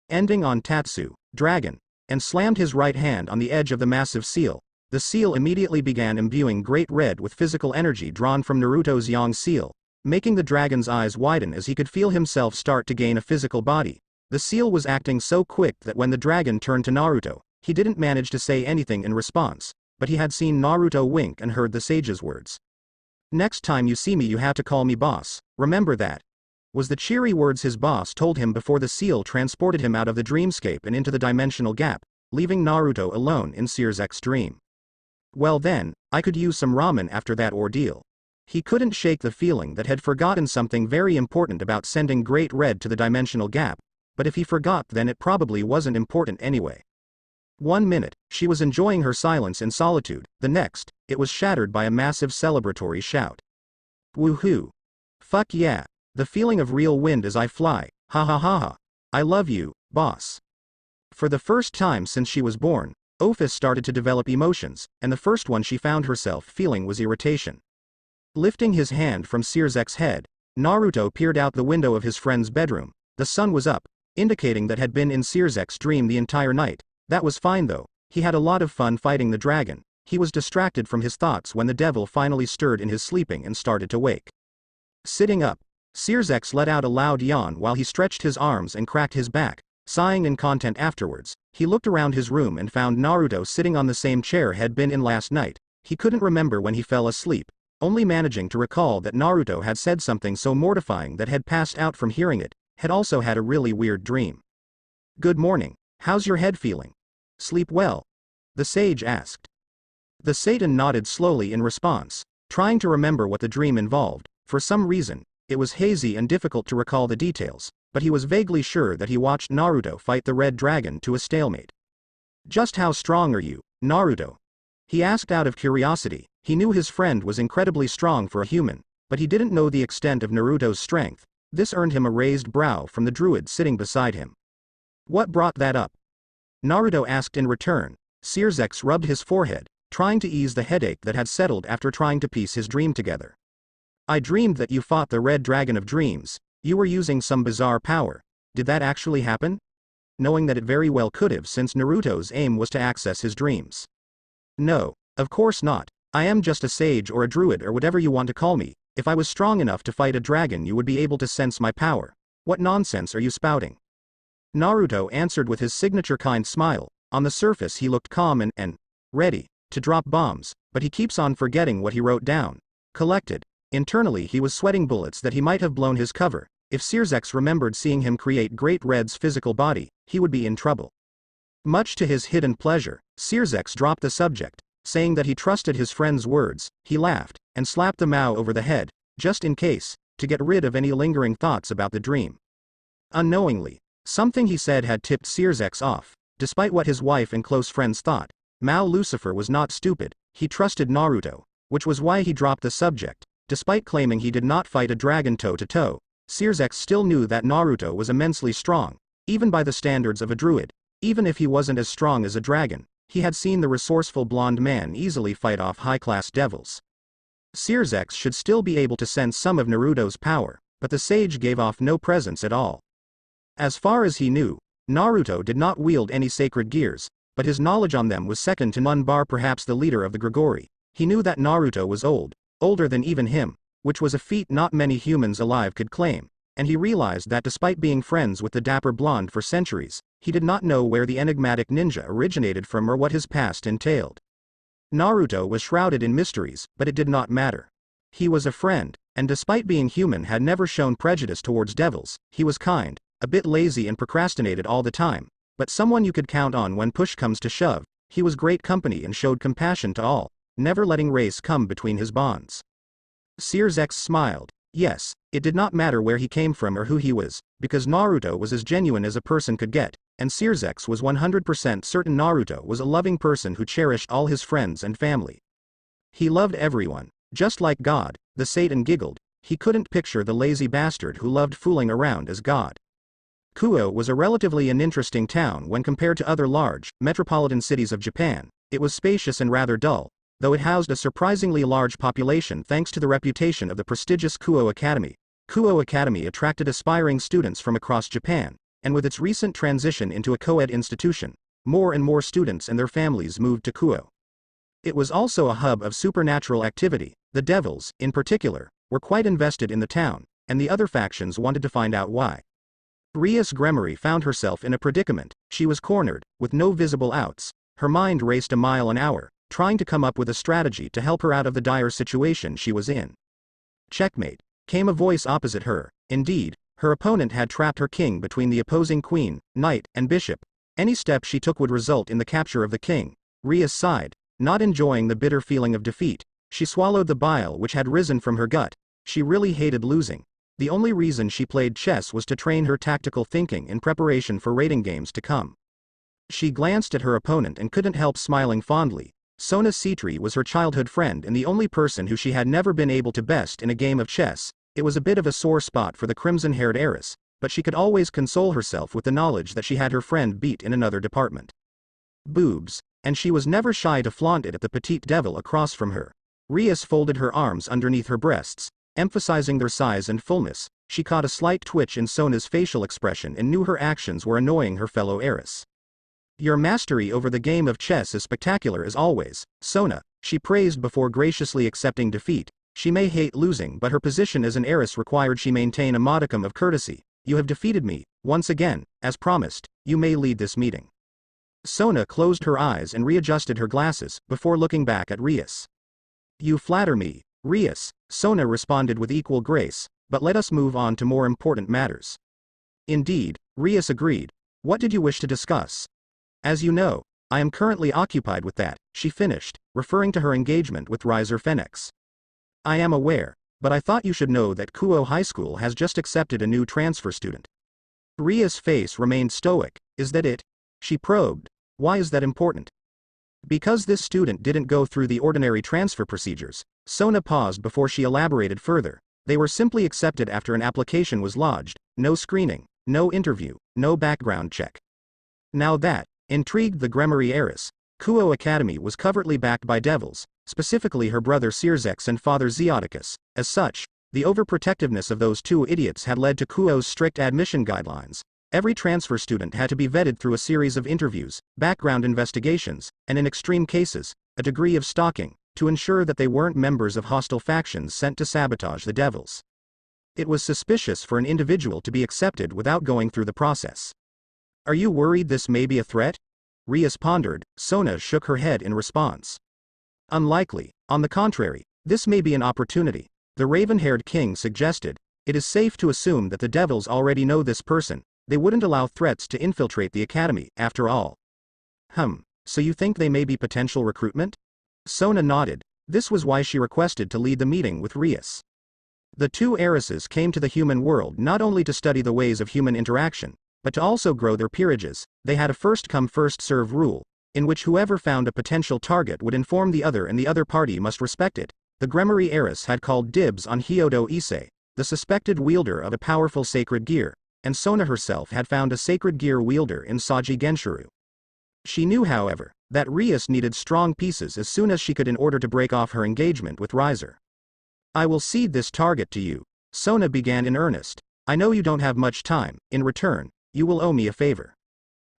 Ending on Tatsu, dragon, and slammed his right hand on the edge of the massive seal. The seal immediately began imbuing Great Red with physical energy drawn from Naruto's Yang Seal, making the dragon's eyes widen as he could feel himself start to gain a physical body. The seal was acting so quick that when the dragon turned to Naruto, he didn't manage to say anything in response, but he had seen Naruto wink and heard the sage's words. Next time you see me you have to call me boss, remember that, was the cheery words his boss told him before the seal transported him out of the dreamscape and into the dimensional gap, leaving Naruto alone in Searsex's dream. Well then, I could use some ramen after that ordeal. He couldn't shake the feeling that had forgotten something very important about sending Great Red to the dimensional gap, but if he forgot then it probably wasn't important anyway. 1 minute, she was enjoying her silence in solitude, the next, it was shattered by a massive celebratory shout. Woohoo! Fuck yeah! The feeling of real wind as I fly, ha ha ha ha! I love you, boss! For the first time since she was born, Ophis started to develop emotions, and the first one she found herself feeling was irritation. Lifting his hand from Searsex's head, Naruto peered out the window of his friend's bedroom. The sun was up, indicating that had been in Searsex's dream the entire night. That was fine though, he had a lot of fun fighting the dragon. He was distracted from his thoughts when the devil finally stirred in his sleeping and started to wake. Sitting up, Searsex let out a loud yawn while he stretched his arms and cracked his back, sighing in content afterwards. He looked around his room and found Naruto sitting on the same chair had been in last night. He couldn't remember when he fell asleep, only managing to recall that Naruto had said something so mortifying that had passed out from hearing it, had also had a really weird dream. Good morning, how's your head feeling? Sleep well? The sage asked. The Satan nodded slowly in response, trying to remember what the dream involved. For some reason, it was hazy and difficult to recall the details, but he was vaguely sure that he watched Naruto fight the red dragon to a stalemate. Just how strong are you, Naruto? He asked out of curiosity. He knew his friend was incredibly strong for a human, but he didn't know the extent of Naruto's strength. This earned him a raised brow from the druid sitting beside him. What brought that up? Naruto asked in return. Searsex rubbed his forehead, trying to ease the headache that had settled after trying to piece his dream together. I dreamed that you fought the red dragon of dreams. You were using some bizarre power. Did that actually happen? Knowing that it very well could have since Naruto's aim was to access his dreams. No, of course not. I am just a sage or a druid or whatever you want to call me. If I was strong enough to fight a dragon, you would be able to sense my power. What nonsense are you spouting? Naruto answered with his signature kind smile. On the surface he looked calm and ready to drop bombs, but he keeps on forgetting what he wrote down. Collected. Internally he was sweating bullets that he might have blown his cover. If Searsex remembered seeing him create Great Red's physical body, he would be in trouble. Much to his hidden pleasure, Searsex dropped the subject, saying that he trusted his friend's words. He laughed, and slapped the Mao over the head, just in case, to get rid of any lingering thoughts about the dream. Unknowingly, something he said had tipped Searsex off. Despite what his wife and close friends thought, Mao Lucifer was not stupid. He trusted Naruto, which was why he dropped the subject. Despite claiming he did not fight a dragon toe-to-toe, Searsex still knew that Naruto was immensely strong, even by the standards of a druid. Even if he wasn't as strong as a dragon, he had seen the resourceful blonde man easily fight off high-class devils. Searsex should still be able to sense some of Naruto's power, but the sage gave off no presence at all. As far as he knew, Naruto did not wield any sacred gears, but his knowledge on them was second to none bar perhaps the leader of the Grigori. He knew that Naruto was old, older than even him, which was a feat not many humans alive could claim, and he realized that despite being friends with the dapper blonde for centuries, he did not know where the enigmatic ninja originated from or what his past entailed. Naruto was shrouded in mysteries, but it did not matter. He was a friend, and despite being human had never shown prejudice towards devils. He was kind, a bit lazy and procrastinated all the time, but someone you could count on when push comes to shove. He was great company and showed compassion to all, never letting race come between his bonds. Searsex smiled. Yes, it did not matter where he came from or who he was, because Naruto was as genuine as a person could get, and Searsex was 100% certain Naruto was a loving person who cherished all his friends and family. He loved everyone, just like God. The Satan giggled. He couldn't picture the lazy bastard who loved fooling around as God. Kuo was a relatively uninteresting town when compared to other large, metropolitan cities of Japan. It was spacious and rather dull, though it housed a surprisingly large population thanks to the reputation of the prestigious Kuo Academy. Kuo Academy attracted aspiring students from across Japan, and with its recent transition into a co-ed institution, more and more students and their families moved to Kuo. It was also a hub of supernatural activity. The devils, in particular, were quite invested in the town, and the other factions wanted to find out why. Rias Gremory found herself in a predicament. She was cornered, with no visible outs. Her mind raced a mile an hour, trying to come up with a strategy to help her out of the dire situation she was in. Checkmate, came a voice opposite her. Indeed, her opponent had trapped her king between the opposing queen, knight, and bishop. Any step she took would result in the capture of the king. Rias sighed, not enjoying the bitter feeling of defeat. She swallowed the bile which had risen from her gut. She really hated losing. The only reason she played chess was to train her tactical thinking in preparation for rating games to come. She glanced at her opponent and couldn't help smiling fondly. Sona Citri was her childhood friend and the only person who she had never been able to best in a game of chess. It was a bit of a sore spot for the crimson-haired heiress, but she could always console herself with the knowledge that she had her friend beat in another department. Boobs, and she was never shy to flaunt it at the petite devil across from her. Rias folded her arms underneath her breasts, emphasizing their size and fullness. She caught a slight twitch in Sona's facial expression and knew her actions were annoying her fellow heiress. Your mastery over the game of chess is spectacular as always, Sona, she praised before graciously accepting defeat. She may hate losing, but her position as an heiress required she maintain a modicum of courtesy. You have defeated me, once again, as promised. You may lead this meeting. Sona closed her eyes and readjusted her glasses, before looking back at Rias. You flatter me, Rias, Sona responded with equal grace, but let us move on to more important matters. Indeed, Rias agreed. What did you wish to discuss? As you know, I am currently occupied with that, she finished, referring to her engagement with Riser Phoenix. I am aware, but I thought you should know that Kuo High School has just accepted a new transfer student. Ria's face remained stoic. Is that it? She probed. Why is that important? Because this student didn't go through the ordinary transfer procedures. Sona paused before she elaborated further. They were simply accepted after an application was lodged, no screening, no interview, no background check. Now that intrigued the Gremory heiress. Kuo Academy was covertly backed by devils, specifically her brother Searsex and father Zeoticus. As such, the overprotectiveness of those two idiots had led to Kuo's strict admission guidelines. Every transfer student had to be vetted through a series of interviews, background investigations, and in extreme cases, a degree of stalking. to ensure that they weren't members of hostile factions sent to sabotage the devils. It was suspicious for an individual to be accepted without going through the process. Are you worried this may be a threat? Rias pondered. Sona shook her head in response. Unlikely. On the contrary, this may be an opportunity. The raven-haired king suggested. It is safe to assume that the devils already know this person. They wouldn't allow threats to infiltrate the academy, after all. So you think they may be potential recruitment? Sona nodded. This was why she requested to lead the meeting with Rias. The two heiresses came to the human world not only to study the ways of human interaction, but to also grow their peerages. They had a first-come first-serve rule, in which whoever found a potential target would inform the other and the other party must respect it. The Gremory heiress had called dibs on Hyodo Issei, the suspected wielder of a powerful sacred gear, and Sona herself had found a sacred gear wielder in Saji Genshuru. She knew, however, that Rias needed strong pieces as soon as she could in order to break off her engagement with Riser. I will cede this target to you, Sona began in earnest. I know you don't have much time. In return, you will owe me a favor.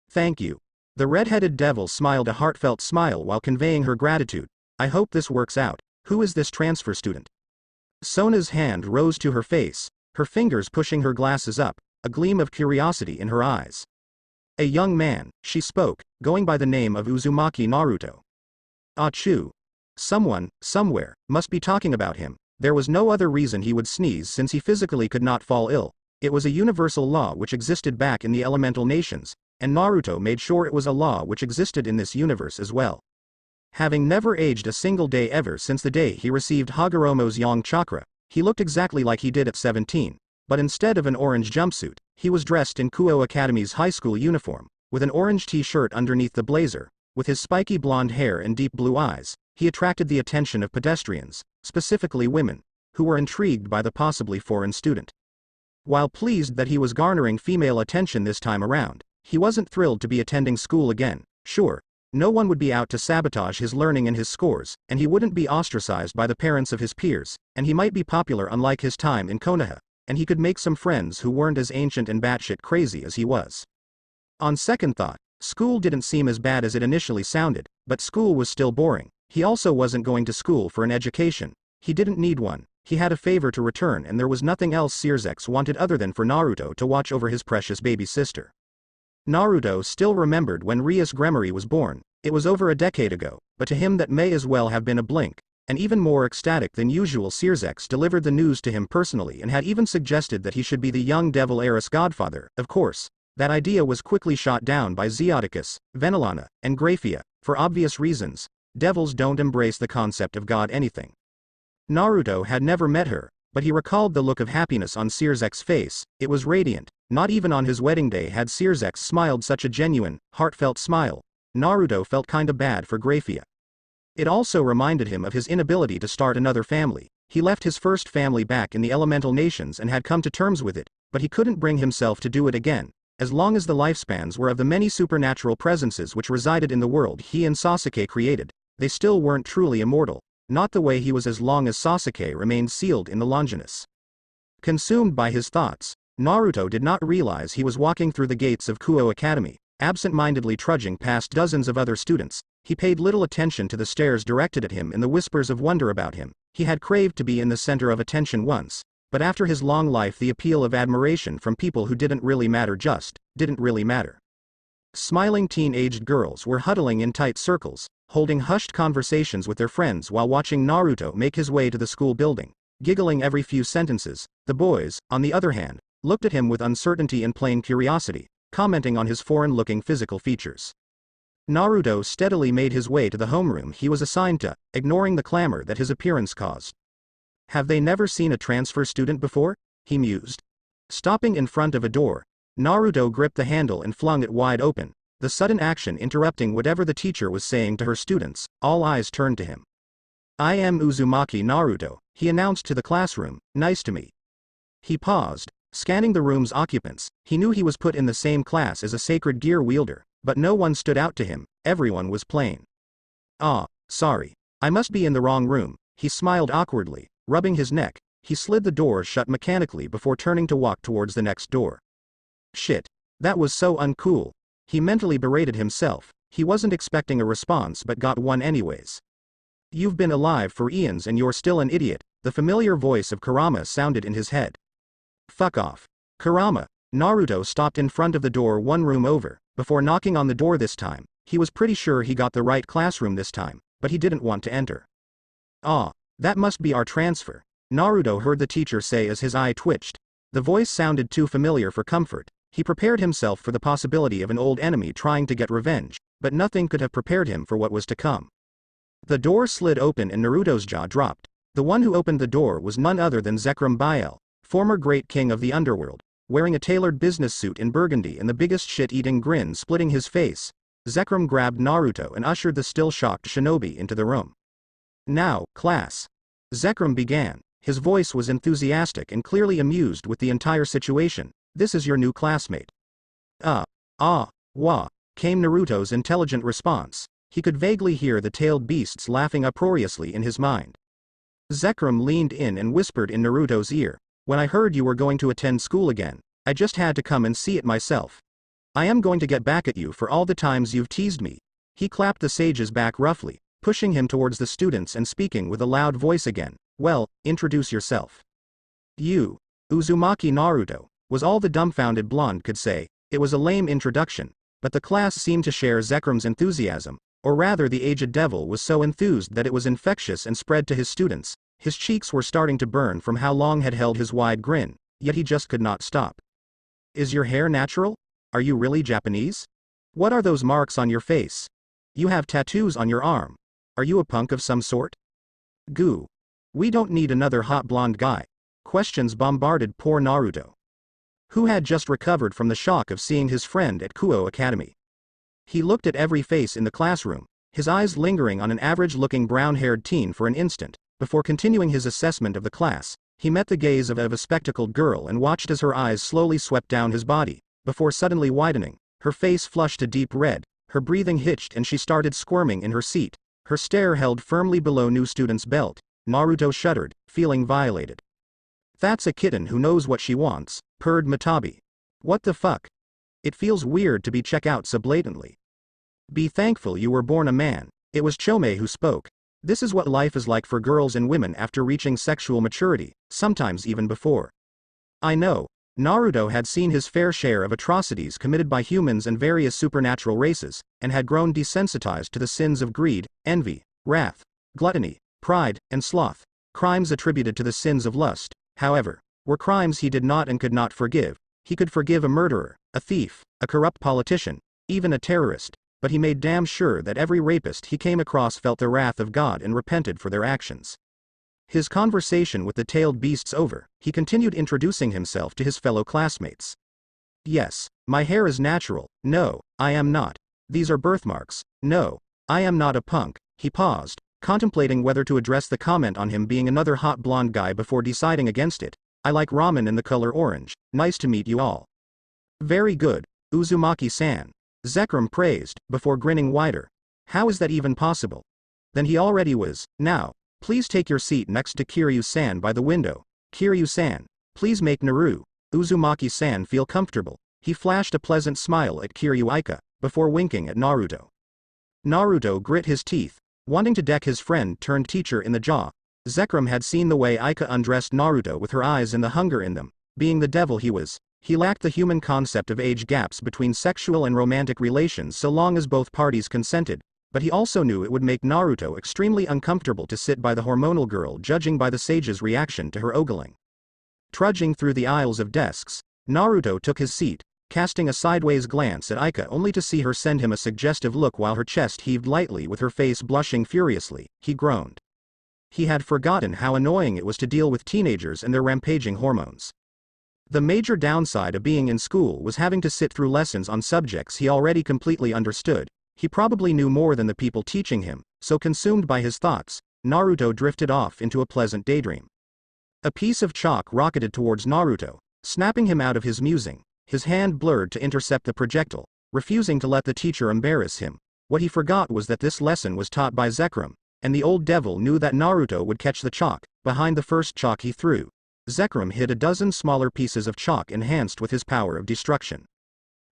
Thank you. The red-headed devil smiled a heartfelt smile while conveying her gratitude. I hope this works out. Who is this transfer student? Sona's hand rose to her face, her fingers pushing her glasses up, a gleam of curiosity in her eyes. A young man, she spoke, going by the name of Uzumaki Naruto. Achoo. Someone, somewhere, must be talking about him. There was no other reason he would sneeze since he physically could not fall ill. It was a universal law which existed back in the elemental nations, and Naruto made sure it was a law which existed in this universe as well. Having never aged a single day ever since the day he received Hagoromo's Yang Chakra, he looked exactly like he did at 17, but instead of an orange jumpsuit, he was dressed in Kuo Academy's high school uniform, with an orange t-shirt underneath the blazer. With his spiky blonde hair and deep blue eyes, he attracted the attention of pedestrians, specifically women, who were intrigued by the possibly foreign student. While pleased that he was garnering female attention this time around, he wasn't thrilled to be attending school again. Sure, no one would be out to sabotage his learning and his scores, and he wouldn't be ostracized by the parents of his peers, and he might be popular unlike his time in Konoha, and he could make some friends who weren't as ancient and batshit crazy as he was. On second thought, school didn't seem as bad as it initially sounded, but school was still boring. He also wasn't going to school for an education. He didn't need one. He had a favor to return and there was nothing else Searsex wanted other than for Naruto to watch over his precious baby sister. Naruto still remembered when Rias Gremory was born. It was over a decade ago, but to him that may as well have been a blink. And even more ecstatic than usual, Searsex delivered the news to him personally and had even suggested that he should be the young devil heiress godfather. Of course, that idea was quickly shot down by Zeoticus, Venelana, and Graphia. For obvious reasons, devils don't embrace the concept of god anything. Naruto had never met her, but he recalled the look of happiness on Searsex's face. It was radiant. Not even on his wedding day had Searsex smiled such a genuine, heartfelt smile. Naruto felt kinda bad for Graphia. It also reminded him of his inability to start another family. He left his first family back in the elemental nations and had come to terms with it, but he couldn't bring himself to do it again. As long as the lifespans were of the many supernatural presences which resided in the world he and Sasuke created, they still weren't truly immortal. Not the way he was as long as Sasuke remained sealed in the Longinus. Consumed by his thoughts, Naruto did not realize he was walking through the gates of Kuo Academy, absent-mindedly trudging past dozens of other students. He paid little attention to the stares directed at him and the whispers of wonder about him. He had craved to be in the center of attention once, but after his long life the appeal of admiration from people who didn't really matter just didn't really matter. Smiling teen-aged girls were huddling in tight circles, holding hushed conversations with their friends while watching Naruto make his way to the school building, giggling every few sentences. The boys, on the other hand, looked at him with uncertainty and plain curiosity, commenting on his foreign-looking physical features. Naruto steadily made his way to the homeroom he was assigned to, ignoring the clamor that his appearance caused. Have they never seen a transfer student before? He mused. Stopping in front of a door, Naruto gripped the handle and flung it wide open, the sudden action interrupting whatever the teacher was saying to her students. All eyes turned to him. I am Uzumaki Naruto, he announced to the classroom. Nice to meet. He paused, scanning the room's occupants. He knew he was put in the same class as a sacred gear wielder, but no one stood out to him. Everyone was plain. Ah, sorry. I must be in the wrong room. He smiled awkwardly, rubbing his neck. He slid the door shut mechanically before turning to walk towards the next door. Shit. That was so uncool. He mentally berated himself. He wasn't expecting a response but got one anyways. You've been alive for eons and you're still an idiot, the familiar voice of Kurama sounded in his head. Fuck off. Kurama. Naruto stopped in front of the door one room over, before knocking on the door this time. He was pretty sure he got the right classroom this time, but he didn't want to enter. Ah, that must be our transfer, Naruto heard the teacher say as his eye twitched. The voice sounded too familiar for comfort. He prepared himself for the possibility of an old enemy trying to get revenge, but nothing could have prepared him for what was to come. The door slid open and Naruto's jaw dropped. The one who opened the door was none other than Zekrom Bael, former great king of the underworld, wearing a tailored business suit in burgundy and the biggest shit-eating grin splitting his face. Zekrom grabbed Naruto and ushered the still-shocked shinobi into the room. Now, class. Zekrom began. His voice was enthusiastic and clearly amused with the entire situation. This is your new classmate. Wah, came Naruto's intelligent response. He could vaguely hear the tailed beasts laughing uproariously in his mind. Zekrom leaned in and whispered in Naruto's ear. When I heard you were going to attend school again, I just had to come and see it myself. I am going to get back at you for all the times you've teased me. He clapped the sage's back roughly, pushing him towards the students and speaking with a loud voice again. Well, introduce yourself. You. Uzumaki Naruto, was all the dumbfounded blonde could say. It was a lame introduction, but the class seemed to share Zekrom's enthusiasm, or rather the aged devil was so enthused that it was infectious and spread to his students. His cheeks were starting to burn from how long had held his wide grin, yet he just could not stop. Is your hair natural? Are you really Japanese? What are those marks on your face? You have tattoos on your arm. Are you a punk of some sort? Goo. We don't need another hot blonde guy. Questions bombarded poor Naruto, who had just recovered from the shock of seeing his friend at Kuo Academy. He looked at every face in the classroom, his eyes lingering on an average-looking brown-haired teen for an instant. Before continuing his assessment of the class, he met the gaze of a spectacled girl and watched as her eyes slowly swept down his body, before suddenly widening. Her face flushed a deep red, her breathing hitched and she started squirming in her seat, her stare held firmly below new student's belt. Naruto shuddered, feeling violated. That's a kitten who knows what she wants, purred Matabi. What the fuck? It feels weird to be checked out so blatantly. Be thankful you were born a man. It was Chome who spoke. This is what life is like for girls and women after reaching sexual maturity, sometimes even before. I know. Naruto had seen his fair share of atrocities committed by humans and various supernatural races, and had grown desensitized to the sins of greed, envy, wrath, gluttony, pride, and sloth. Crimes attributed to the sins of lust, however, were crimes he did not and could not forgive. He could forgive a murderer, a thief, a corrupt politician, even a terrorist, but he made damn sure that every rapist he came across felt the wrath of God and repented for their actions. His conversation with the tailed beasts over, he continued introducing himself to his fellow classmates. Yes, my hair is natural. No, I am not. These are birthmarks. No, I am not a punk. He paused, contemplating whether to address the comment on him being another hot blonde guy before deciding against it. I like ramen in the color orange. Nice to meet you all. Very good, Uzumaki-san. Zekrom praised, before grinning wider. How is that even possible? Then he already was. Now, please take your seat next to Kiryu-san by the window. Kiryu-san, please make Uzumaki-san feel comfortable. He flashed a pleasant smile at Kiryu-ika, before winking at Naruto. Naruto grit his teeth, wanting to deck his friend-turned-teacher in the jaw. Zekrom had seen the way Ika undressed Naruto with her eyes and the hunger in them. Being the devil he was, he lacked the human concept of age gaps between sexual and romantic relations so long as both parties consented, but he also knew it would make Naruto extremely uncomfortable to sit by the hormonal girl judging by the sage's reaction to her ogling. Trudging through the aisles of desks, Naruto took his seat, casting a sideways glance at Ika only to see her send him a suggestive look while her chest heaved lightly with her face blushing furiously. He groaned. He had forgotten how annoying it was to deal with teenagers and their rampaging hormones. The major downside of being in school was having to sit through lessons on subjects he already completely understood. He probably knew more than the people teaching him, so consumed by his thoughts, Naruto drifted off into a pleasant daydream. A piece of chalk rocketed towards Naruto, snapping him out of his musing. His hand blurred to intercept the projectile, refusing to let the teacher embarrass him. What he forgot was that this lesson was taught by Zekrom, and the old devil knew that Naruto would catch the chalk. Behind the first chalk he threw, Zekrom hid a dozen smaller pieces of chalk enhanced with his power of destruction.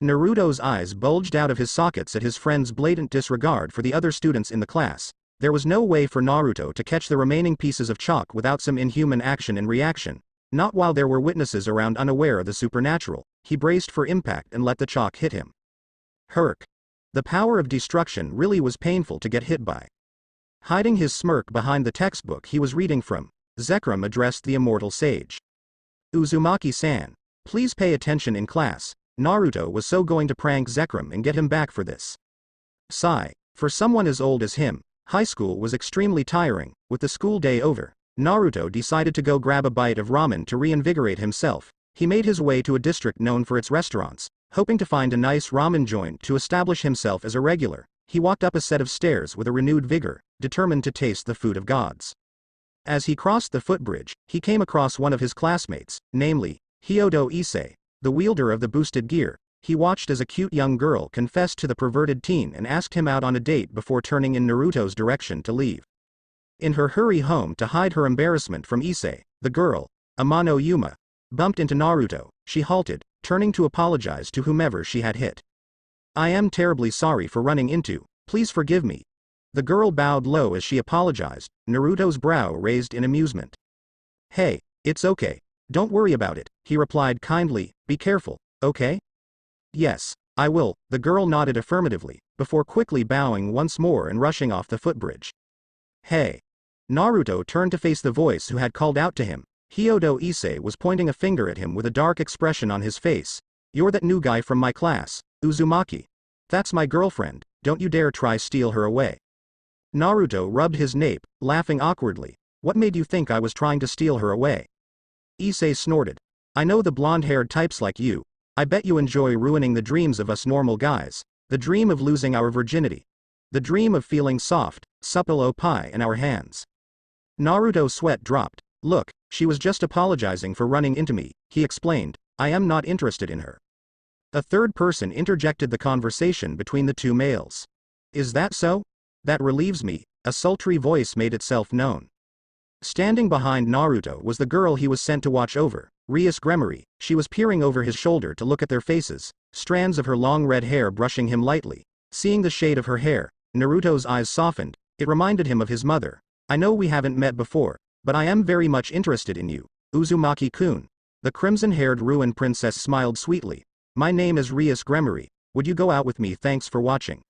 Naruto's eyes bulged out of his sockets at his friend's blatant disregard for the other students in the class. There was no way for Naruto to catch the remaining pieces of chalk without some inhuman action and reaction, not while there were witnesses around unaware of the supernatural. He braced for impact and let the chalk hit him. Herc. The power of destruction really was painful to get hit by. Hiding his smirk behind the textbook he was reading from, Zekrom addressed the immortal sage. Uzumaki-san, please pay attention in class. Naruto was so going to prank Zekrom and get him back for this. Sigh. For someone as old as him, high school was extremely tiring. With the school day over, Naruto decided to go grab a bite of ramen to reinvigorate himself. He made his way to a district known for its restaurants, hoping to find a nice ramen joint to establish himself as a regular. He walked up a set of stairs with a renewed vigor, determined to taste the food of gods. As he crossed the footbridge, he came across one of his classmates, namely, Hyodo Issei, the wielder of the boosted gear. He watched as a cute young girl confessed to the perverted teen and asked him out on a date before turning in Naruto's direction to leave. In her hurry home to hide her embarrassment from Issei, the girl, Amano Yuma, bumped into Naruto. She halted, turning to apologize to whomever she had hit. I am terribly sorry for running into, please forgive me. The girl bowed low as she apologized, Naruto's brow raised in amusement. Hey, it's okay. Don't worry about it, he replied kindly, be careful, okay? Yes, I will, the girl nodded affirmatively, before quickly bowing once more and rushing off the footbridge. Hey. Naruto turned to face the voice who had called out to him. Hyodo Issei was pointing a finger at him with a dark expression on his face. You're that new guy from my class, Uzumaki. That's my girlfriend, don't you dare try steal her away. Naruto rubbed his nape, laughing awkwardly. What made you think I was trying to steal her away? Issei snorted. I know the blonde-haired types like you. I bet you enjoy ruining the dreams of us normal guys. The dream of losing our virginity. The dream of feeling soft, supple opie in our hands. Naruto's sweat dropped. Look, she was just apologizing for running into me, he explained. I am not interested in her. A third person interjected the conversation between the two males. Is that so? That relieves me, a sultry voice made itself known. Standing behind Naruto was the girl he was sent to watch over, Rias Gremory. She was peering over his shoulder to look at their faces, strands of her long red hair brushing him lightly. Seeing the shade of her hair, Naruto's eyes softened. It reminded him of his mother. I know we haven't met before, but I am very much interested in you, Uzumaki-kun. The crimson-haired ruin princess smiled sweetly. My name is Rias Gremory. Would you go out with me? Thanks for watching.